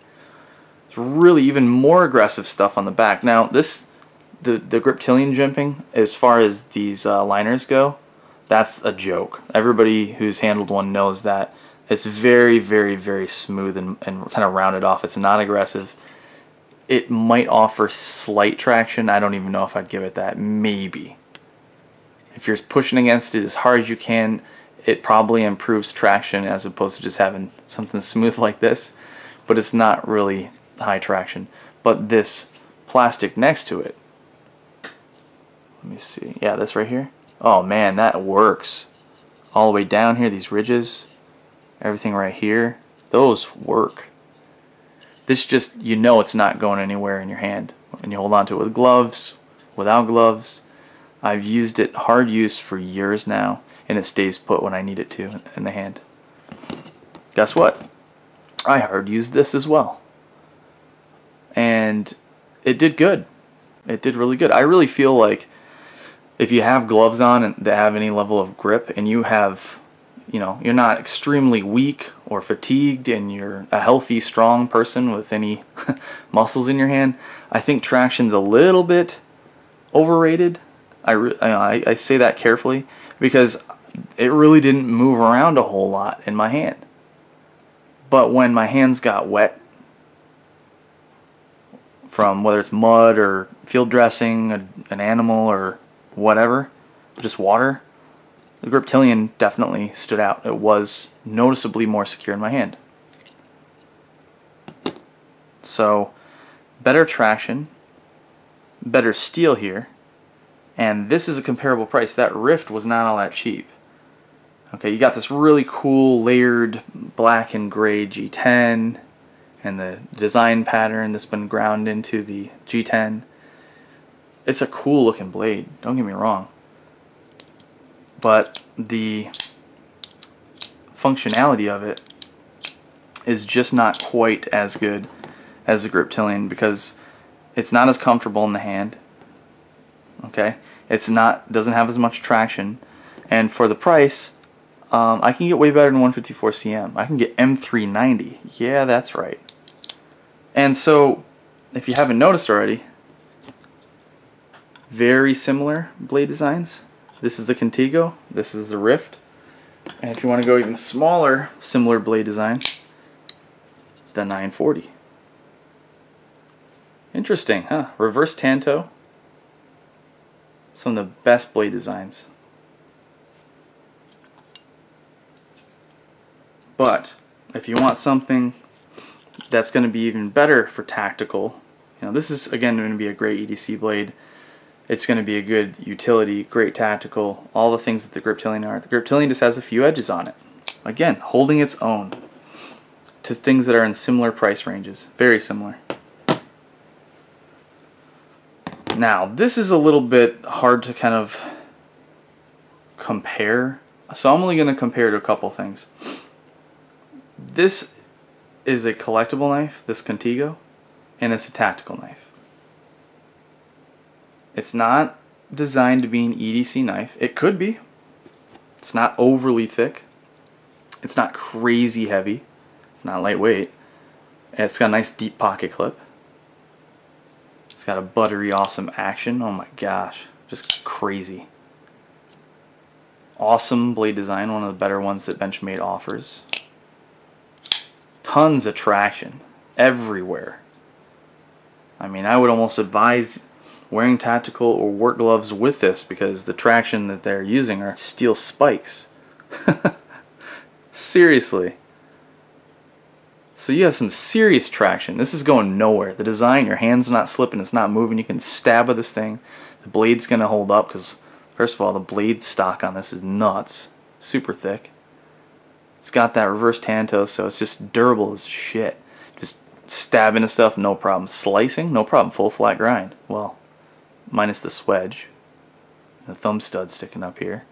It's really even more aggressive stuff on the back. Now, the Griptilian jimping, as far as these liners go, that's a joke. Everybody who's handled one knows that. It's very, very, very smooth and kind of rounded off. It's not aggressive. It might offer slight traction. I don't even know if I'd give it that. Maybe. If you're pushing against it as hard as you can, it probably improves traction as opposed to just having something smooth like this. But it's not really high traction. But this plastic next to it, let me see. Yeah, this right here. Oh man, that works. All the way down here, these ridges, everything right here, those work. This just, you know it's not going anywhere in your hand. And you hold on to it with gloves, without gloves. I've used it hard use for years now, and it stays put when I need it to in the hand. Guess what? I hard used this as well. And it did good. It did really good. I really feel like if you have gloves on and that have any level of grip, and you have, you know, you're not extremely weak or fatigued, and you're a healthy, strong person with any muscles in your hand, I think traction's a little bit overrated. I say that carefully because it really didn't move around a whole lot in my hand. But when my hands got wet from whether it's mud or field dressing, an animal, or whatever, just water, the Griptilian definitely stood out. It was noticeably more secure in my hand. So, better traction, better steel here, and this is a comparable price. That Rift was not all that cheap. Okay, you got this really cool layered black and gray G10, and the design pattern that's been ground into the G10. It's a cool looking blade, don't get me wrong. But the functionality of it is just not quite as good as the Griptilian, because it's not as comfortable in the hand. Okay, doesn't have as much traction, and for the price, I can get way better than 154 cm. I can get M390. Yeah, that's right. And so, if you haven't noticed already, very similar blade designs. This is the Contigo, this is the Rift, and if you want to go even smaller, similar blade design, the 940. Interesting, huh? Reverse Tanto. Some of the best blade designs. But if you want something that's going to be even better for tactical, you know, this is again going to be a great EDC blade. It's going to be a good utility, great tactical, all the things that the Griptilian are. The Griptilian just has a few edges on it. Again, holding its own to things that are in similar price ranges. Very similar. Now, this is a little bit hard to kind of compare. So I'm only going to compare to a couple things. This is a collectible knife, this Contigo, and it's a tactical knife. It's not designed to be an EDC knife. It could be. It's not overly thick. It's not crazy heavy. It's not lightweight. And it's got a nice deep pocket clip. It's got a buttery awesome action. Oh my gosh. Just crazy. Awesome blade design. One of the better ones that Benchmade offers. Tons of traction. Everywhere. I mean, I would almost advise wearing tactical or work gloves with this because the traction that they're using are steel spikes. Seriously. So you have some serious traction. This is going nowhere. The design, your hand's not slipping, it's not moving. You can stab with this thing. The blade's going to hold up because, first of all, the blade stock on this is nuts. Super thick. It's got that reverse tanto, so it's just durable as shit. Just stab into stuff, no problem. Slicing, no problem. Full flat grind. Well, minus the swedge. The thumb stud sticking up here.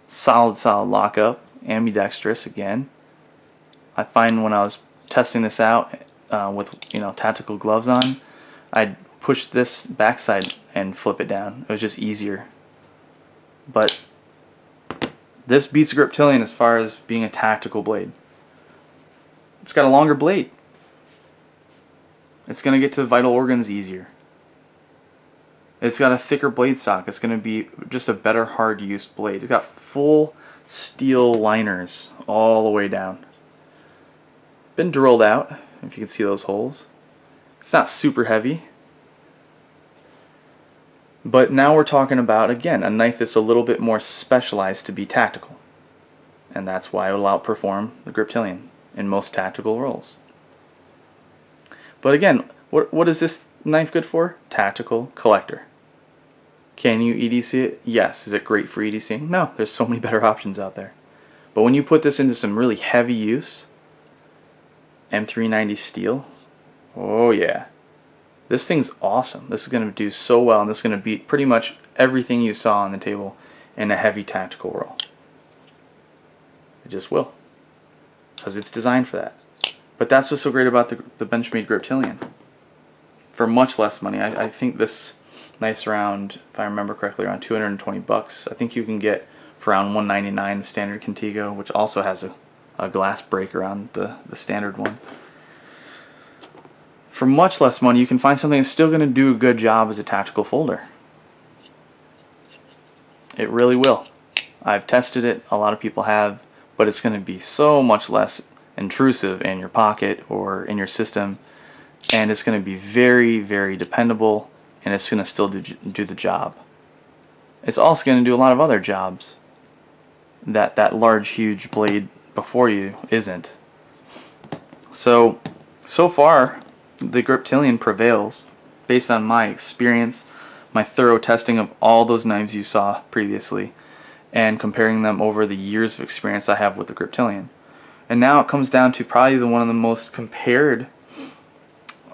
Solid lockup. Ambidextrous again. I find when I was testing this out with tactical gloves on, I'd push this backside and flip it down. It was just easier. But this beats Griptilian as far as being a tactical blade. It's got a longer blade. It's going to get to vital organs easier. It's got a thicker blade stock. It's going to be just a better hard use blade. It's got full steel liners all the way down. Been drilled out, if you can see those holes. It's not super heavy. But now we're talking about, again, a knife that's a little bit more specialized to be tactical. And that's why it will outperform the Griptilian in most tactical roles. But again, what is this knife good for? Tactical, collector. Can you EDC it? Yes. Is it great for EDCing? No, there's so many better options out there. But when you put this into some really heavy use, M390 steel, oh yeah. This thing's awesome. This is going to do so well, and this is going to beat pretty much everything you saw on the table in a heavy tactical roll. It just will. Because it's designed for that. But that's what's so great about the Benchmade Griptilian. For much less money, I think this knife's around, if I remember correctly, around 220 bucks. I think you can get for around 199 the standard Contigo, which also has a glass breaker on the standard one. For much less money, you can find something that's still going to do a good job as a tactical folder. It really will. I've tested it, a lot of people have, but it's going to be so much less intrusive in your pocket or in your system, and it's going to be very, very dependable, and it's going to still do the job. It's also going to do a lot of other jobs that large, huge blade before you isn't. So far, the Griptilian prevails based on my experience, my thorough testing of all those knives you saw previously, and comparing them over the years of experience I have with the Griptilian. And now it comes down to probably one of the most compared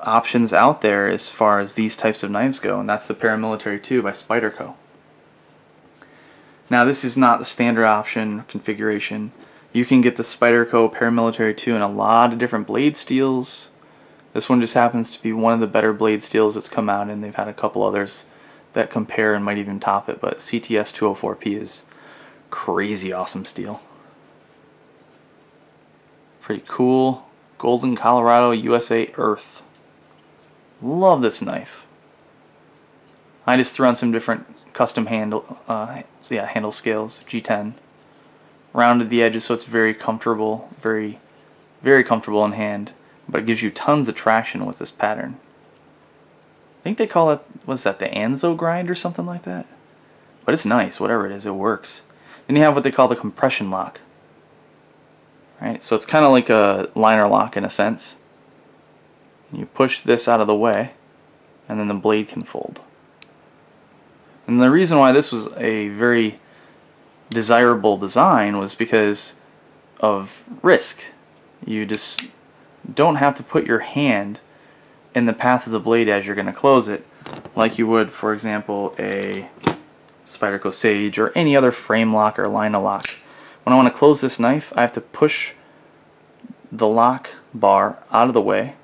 options out there as far as these types of knives go, and that's the Paramilitary 2 by Spyderco. Now this is not the standard option configuration. You can get the Spyderco Paramilitary 2 in a lot of different blade steels. This one just happens to be one of the better blade steels that's come out, and they've had a couple others that compare and might even top it, but CTS 204P is crazy awesome steel. Pretty cool. Golden, Colorado, USA Earth. Love this knife. I just threw on some different custom handle scales, G10. Rounded the edges so it's very comfortable, very, very comfortable in hand, but it gives you tons of traction with this pattern. I think they call it, what's that, the Anzo grind or something like that? But it's nice, whatever it is, it works. Then you have what they call the compression lock. Right, so it's kind of like a liner lock in a sense. You push this out of the way, and then the blade can fold. And the reason why this was a very desirable design was because of risk. You just don't have to put your hand in the path of the blade as you're going to close it, like you would, for example, a Spyderco Sage or any other frame lock or lino lock. When I want to close this knife, I have to push the lock bar out of the way,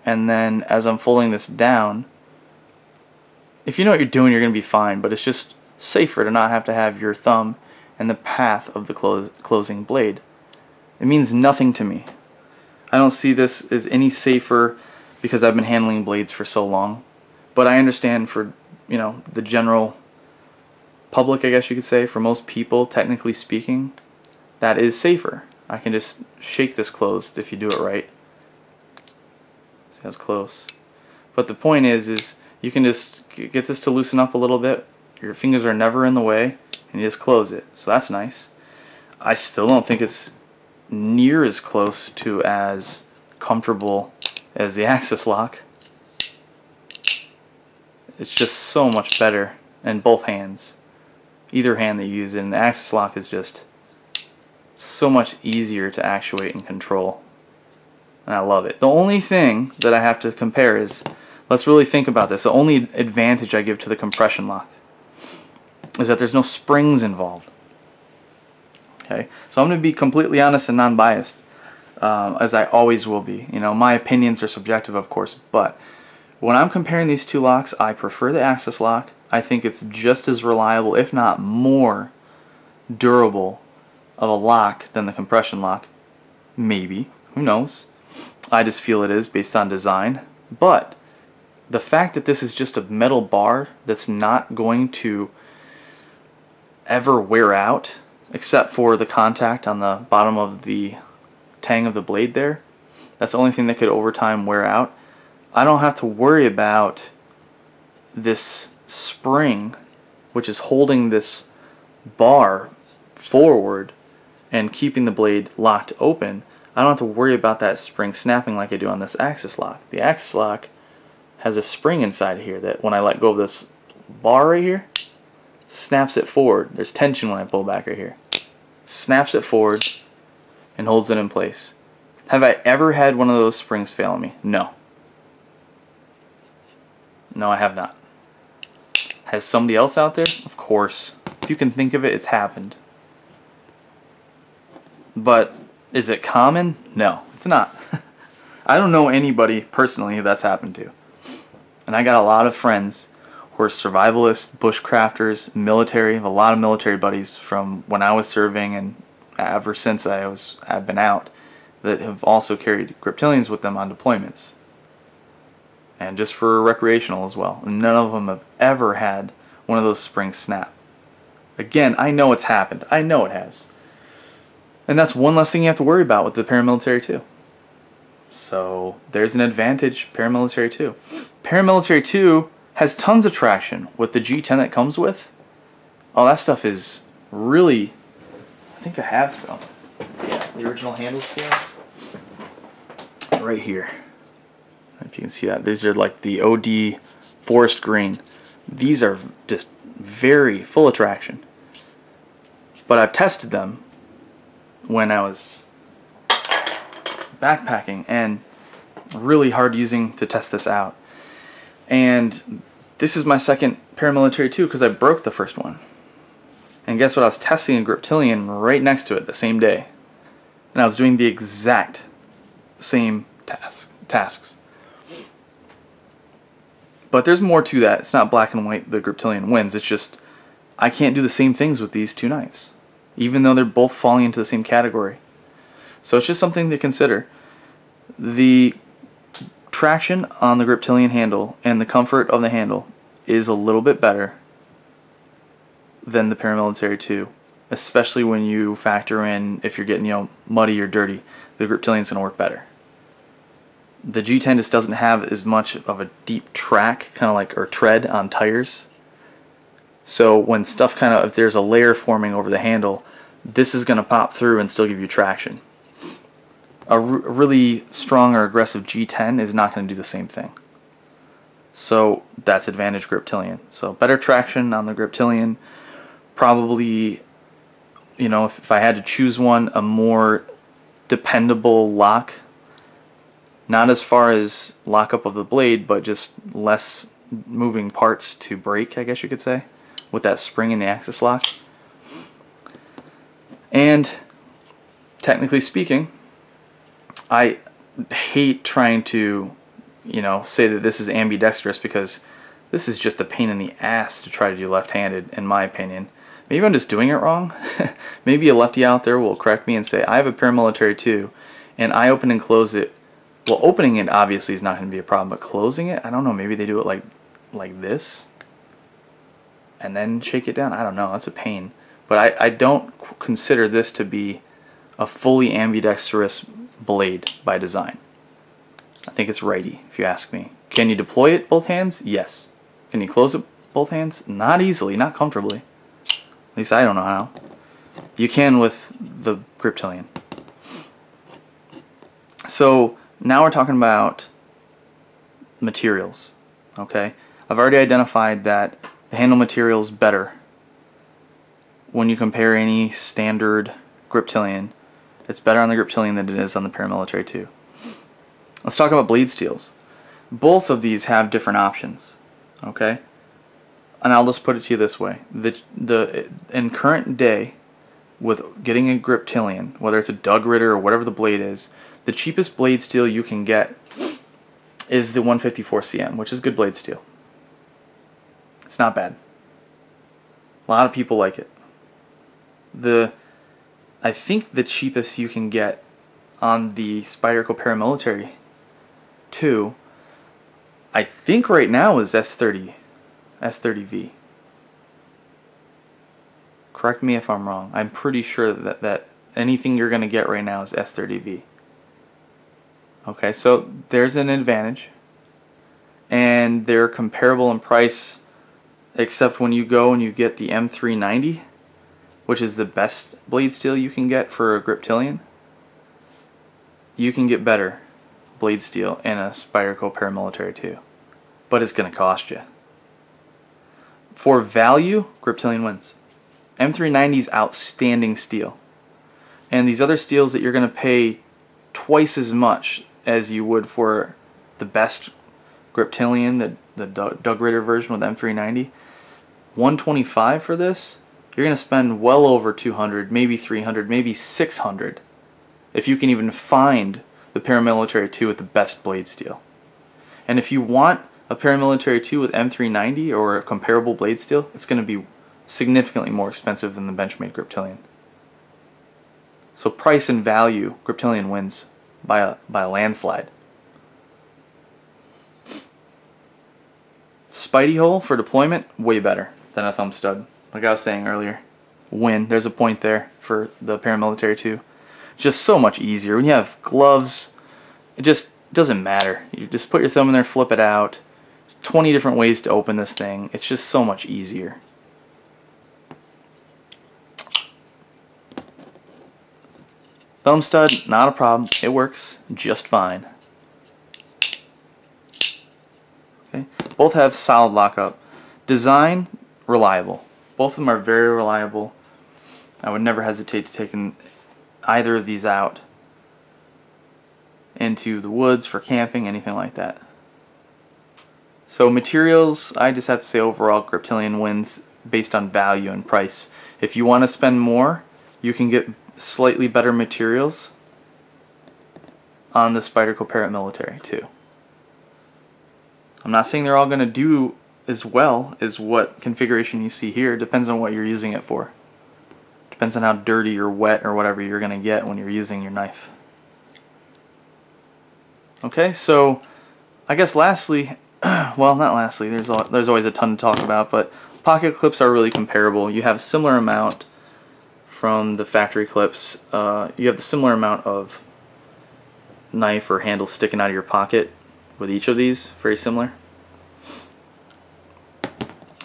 and then as I'm folding this down, if you know what you're doing, you're going to be fine, but it's just safer to not have to have your thumb in the path of the closing blade. It means nothing to me. I don't see this as any safer because I've been handling blades for so long, but I understand for, you know, the general public, I guess you could say, for most people, technically speaking, that is safer. I can just shake this closed if you do it right. See how it's close. But the point is you can just get this to loosen up a little bit. Your fingers are never in the way, and you just close it. So that's nice. I still don't think it's near as close to as comfortable as the Axis lock. It's just so much better in both hands. Either hand that you use it, and the Axis lock is just so much easier to actuate and control. And I love it. The only thing that I have to compare is, let's really think about this. The only advantage I give to the compression lock is that there's no springs involved. Okay, so I'm going to be completely honest and non-biased, as I always will be. You know, my opinions are subjective, of course, but when I'm comparing these two locks, I prefer the Axis lock. I think it's just as reliable, if not more durable of a lock than the compression lock. Maybe, who knows? I just feel it is based on design. But the fact that this is just a metal bar that's not going to ever wear out, except for the contact on the bottom of the tang of the blade there, that's the only thing that could over time wear out. I don't have to worry about this spring, which is holding this bar forward and keeping the blade locked open. I don't have to worry about that spring snapping like I do on this Axis lock. The Axis lock has a spring inside here that when I let go of this bar right here, snaps it forward. There's tension when I pull back right here. Snaps it forward and holds it in place. Have I ever had one of those springs fail on me? No. No, I have not. Has somebody else out there? Of course. If you can think of it, it's happened. But is it common? No, it's not. I don't know anybody personally who that's happened to. And I got a lot of friends who are survivalists, bushcrafters, military. I have a lot of military buddies from when I was serving and ever since I've been out that have also carried Griptilians with them on deployments. And just for recreational as well. None of them have ever had one of those springs snap. Again, I know it's happened. I know it has. And that's one less thing you have to worry about with the paramilitary too. So there's an advantage, paramilitary 2. Paramilitary 2 has tons of traction with the G10 that comes with. Oh, that stuff is really, I think I have some. Yeah, the original handle scales. Right here. If you can see that. These are like the OD forest green. These are just very full of traction. But I've tested them when I was backpacking, and really hard using to test this out. And this is my second paramilitary 2 because I broke the first one. And guess what? I was testing a Griptilian right next to it the same day. And I was doing the exact same tasks. But there's more to that. It's not black and white, the Griptilian wins. It's just I can't do the same things with these two knives, even though they're both falling into the same category. So it's just something to consider. The traction on the Griptilian handle and the comfort of the handle is a little bit better than the paramilitary 2, especially when you factor in if you're getting muddy or dirty. The Griptilian's going to work better. The G10 just doesn't have as much of a deep track, kind of like, or tread on tires. So when stuff if there's a layer forming over the handle, this is going to pop through and still give you traction. A really strong or aggressive G10 is not going to do the same thing. So that's advantage Griptilian. So better traction on the Griptilian. Probably, you know, if I had to choose one, a more dependable lock. Not as far as lockup of the blade, but just less moving parts to break, I guess you could say, with that spring in the axis lock. And technically speaking, I hate trying to, you know, say that this is ambidextrous, because this is just a pain in the ass to try to do left-handed, in my opinion. Maybe I'm just doing it wrong. Maybe a lefty out there will correct me and say, I have a paramilitary too, and I open and close it. Well, opening it obviously is not going to be a problem, but closing it, I don't know, maybe they do it like this, and then shake it down. I don't know, that's a pain. But I don't consider this to be a fully ambidextrous blade by design. I think it's righty, if you ask me. Can you deploy it both hands? Yes. Can you close it both hands? Not easily, not comfortably. At least I don't know how. You can with the Griptilian. So now we're talking about materials. Okay, I've already identified that the handle material is better when you compare any standard Griptilian. It's better on the Griptilian than it is on the paramilitary 2. Let's talk about blade steels. Both of these have different options. Okay, and I'll just put it to you this way: in current day, with getting a Griptilian, whether it's a Doug Ritter or whatever the blade is, the cheapest blade steel you can get is the 154 CM, which is good blade steel. It's not bad. A lot of people like it. I think the cheapest you can get on the Spyderco paramilitary 2, I think right now is S30V. Correct me if I'm wrong. I'm pretty sure that anything you're going to get right now is S30V. Okay, so there's an advantage, and they're comparable in price, except when you go and you get the M390, which is the best blade steel you can get for a Griptilian. You can get better blade steel in a Spyderco paramilitary 2, but it's going to cost you. For value, Griptilian wins. M390 is outstanding steel, and these other steels that you're going to pay twice as much as you would for the best Griptilian, the Doug Ritter version with M390, $125 for this, you're going to spend well over $200, maybe $300, maybe $600, if you can even find the paramilitary 2 with the best blade steel. And if you want a paramilitary 2 with M390 or a comparable blade steel, it's going to be significantly more expensive than the Benchmade Griptilian. So price and value, Griptilian wins by a landslide. Spidey hole for deployment, way better than a thumb stud. Like I was saying earlier, win. There's a point there for the paramilitary 2. Just so much easier. When you have gloves, it just doesn't matter. You just put your thumb in there, flip it out. There's 20 different ways to open this thing. It's just so much easier. Thumb stud, not a problem. It works just fine. Okay. Both have solid lockup. Design, reliable. Both of them are very reliable. I would never hesitate to take either of these out into the woods for camping, anything like that. So materials, I just have to say overall Griptilian wins based on value and price. If you want to spend more, you can get slightly better materials on the Spyderco paramilitary too. I'm not saying they're all going to do as well as what configuration you see here. It depends on what you're using it for. Depends on how dirty or wet or whatever you're going to get when you're using your knife. Okay, so I guess lastly, well, not lastly, there's always a ton to talk about, but pocket clips are really comparable. You have a similar amount from the factory clips. You have the similar amount of knife or handle sticking out of your pocket with each of these, very similar.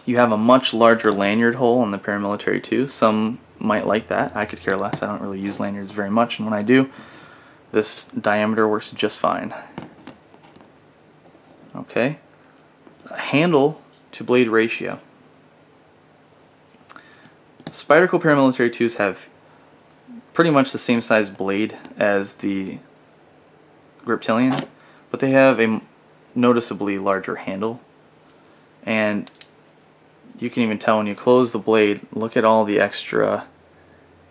You have a much larger lanyard hole on the paramilitary 2. Some might like that. I could care less. I don't really use lanyards very much, and when I do, this diameter works just fine. Okay. handle to blade ratio. Spyderco paramilitary 2s have pretty much the same size blade as the Griptilian, but they have a noticeably larger handle. And you can even tell when you close the blade, look at all the extra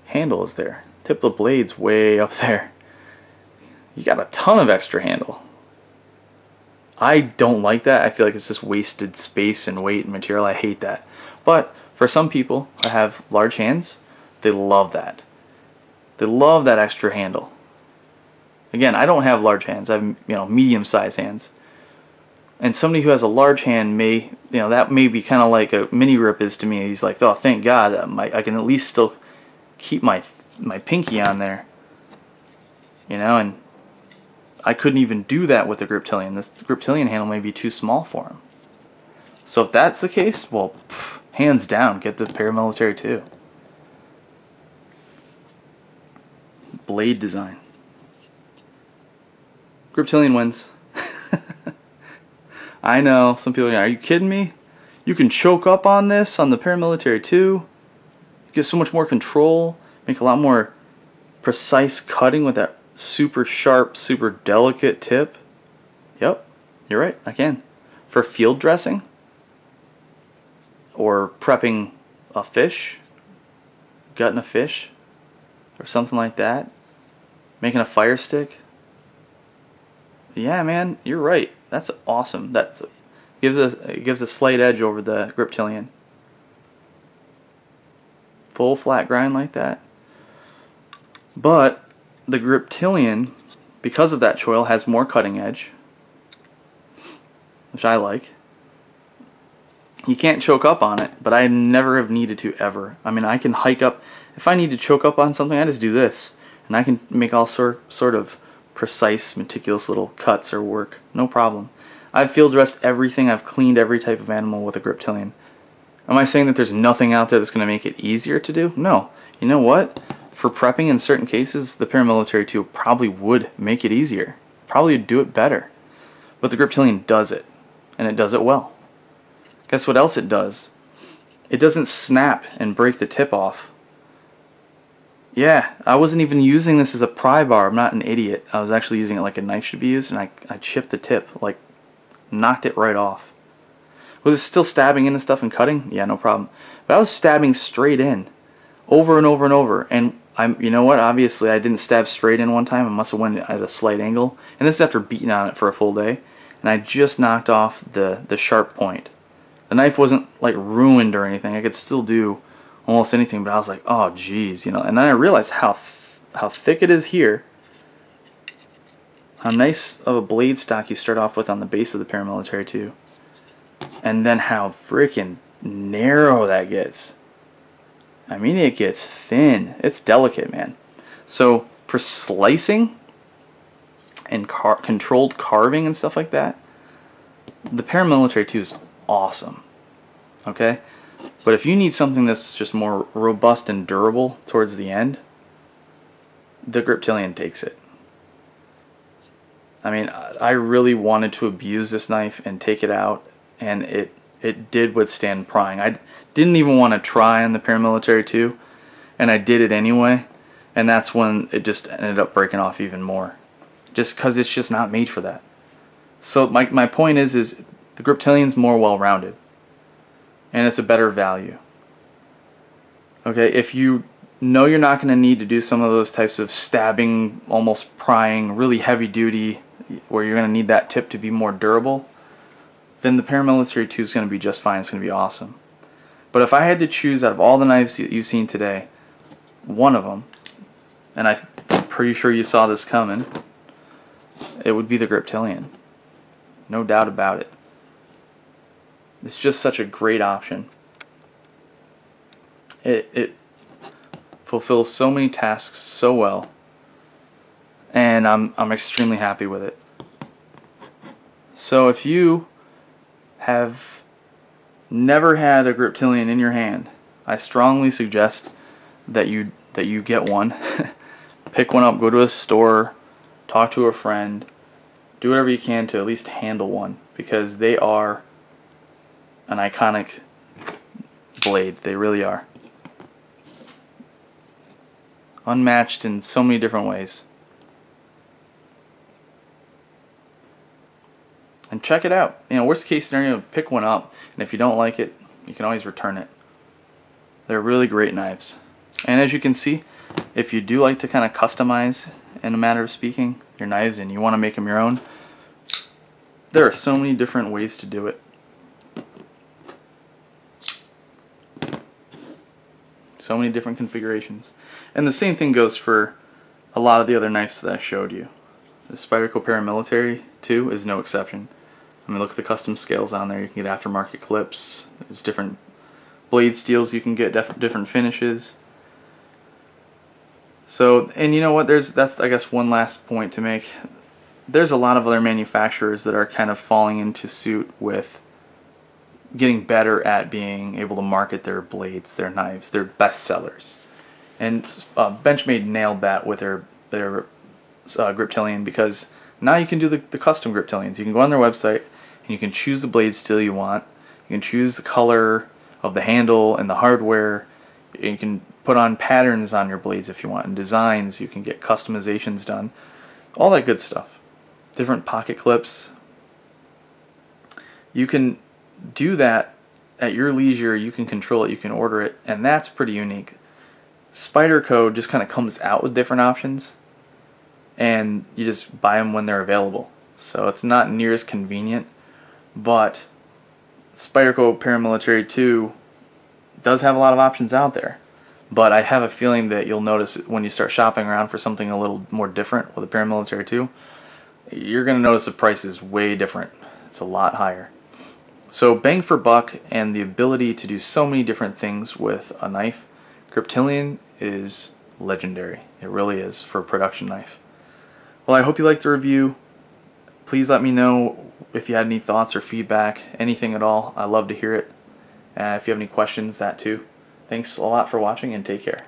handles there. Tip of the blade's way up there. You got a ton of extra handle. I don't like that. I feel like it's just wasted space and weight and material. I hate that. But for some people who have large hands, they love that. They love that extra handle. Again, I don't have large hands. I have, medium-sized hands. And somebody who has a large hand may, that may be kind of like a mini grip is to me. He's like, oh, thank God, I can at least still keep my pinky on there. And I couldn't even do that with the Griptilian. This Griptilian handle may be too small for him. So if that's the case, well, hands down, get the paramilitary 2. Blade design. Griptilian wins. I know, some people are like, are you kidding me? You can choke up on this on the paramilitary 2. Get so much more control, make a lot more precise cutting with that super sharp, super delicate tip. Yep, you're right, I can. For field dressing, or prepping a fish, gutting a fish, or something like that, making a fire stick. Yeah, man, you're right. That's awesome. It gives a slight edge over the Griptilian. Full flat grind like that. But the Griptilian, because of that choil, has more cutting edge, which I like. You can't choke up on it, but I never have needed to ever. I mean, I can hike up. If I need to choke up on something, I just do this, and I can make all sort of precise, meticulous little cuts or work. No problem. I've field dressed everything. I've cleaned every type of animal with a Griptilian. Am I saying that there's nothing out there that's going to make it easier to do? No. You know what? For prepping in certain cases, the paramilitary 2 probably would make it easier. Probably would do it better. But the Griptilian does it, and it does it well. Guess what else it does? It doesn't snap and break the tip off. Yeah, I wasn't even using this as a pry bar. I'm not an idiot. I was actually using it like a knife should be used, and I chipped the tip, like knocked it right off. Was it still stabbing into stuff and cutting? Yeah, no problem. But I was stabbing straight in, over and over and over. And you know what? Obviously, I didn't stab straight in one time. I must have went at a slight angle. And this is after beating on it for a full day. And I just knocked off the sharp point. The knife wasn't like ruined or anything. I could still do almost anything, but I was like, oh geez, And then I realized how thick it is here, how nice of a blade stock you start off with on the base of the paramilitary 2, and then how freaking narrow that gets. I mean, it gets thin. It's delicate, man. So for slicing and controlled carving and stuff like that, the paramilitary 2 is awesome. Okay? But if you need something that's just more robust and durable towards the end, the Griptilian takes it. I mean, I really wanted to abuse this knife and take it out, and it did withstand prying. I didn't even want to try on the paramilitary 2, and I did it anyway, and that's when it just ended up breaking off even more. Just because it's just not made for that. So my point is the Griptilian's more well-rounded, and it's a better value. Okay, if you know you're not going to need to do some of those types of stabbing, almost prying, really heavy duty, where you're going to need that tip to be more durable, then the paramilitary 2 is going to be just fine. It's going to be awesome. But if I had to choose out of all the knives you've seen today, one of them, and I'm pretty sure you saw this coming, it would be the Griptilian. No doubt about it. It's just such a great option. It fulfills so many tasks so well, and I'm extremely happy with it. So if you have never had a Griptilian in your hand, I strongly suggest that you get one. Pick one up, go to a store, talk to a friend, do whatever you can to at least handle one, because they are an iconic blade. They really are. Unmatched in so many different ways. And check it out. You know, worst case scenario, pick one up, and if you don't like it, you can always return it. They're really great knives. And as you can see, if you do like to kind of customize, in a matter of speaking, your knives and you want to make them your own, there are so many different ways to do it. So many different configurations. And the same thing goes for a lot of the other knives that I showed you. The Spyderco Paramilitary 2 is no exception. I mean, look at the custom scales on there. You can get aftermarket clips. There's different blade steels you can get, different finishes. So, and you know what, that's I guess one last point to make. There's a lot of other manufacturers that are kind of falling into suit with getting better at being able to market their blades, their knives, their best sellers. And Benchmade nailed that with their Griptilian, because now you can do the custom Griptilians. You can go on their website and you can choose the blade steel you want. You can choose the color of the handle and the hardware. You can put on patterns on your blades if you want, and designs. You can get customizations done. All that good stuff. Different pocket clips. You can do that at your leisure. You can control it. You can order it, and that's pretty unique. Spyderco just kind of comes out with different options, and you just buy them when they're available. So it's not near as convenient, but Spyderco Paramilitary 2 does have a lot of options out there. But I have a feeling that you'll notice when you start shopping around for something a little more different with the Paramilitary 2, you're going to notice the price is way different. It's a lot higher. So bang for buck and the ability to do so many different things with a knife, Griptilian is legendary. It really is for a production knife. Well, I hope you liked the review. Please let me know if you had any thoughts or feedback, anything at all. I love to hear it. If you have any questions, that too. Thanks a lot for watching, and take care.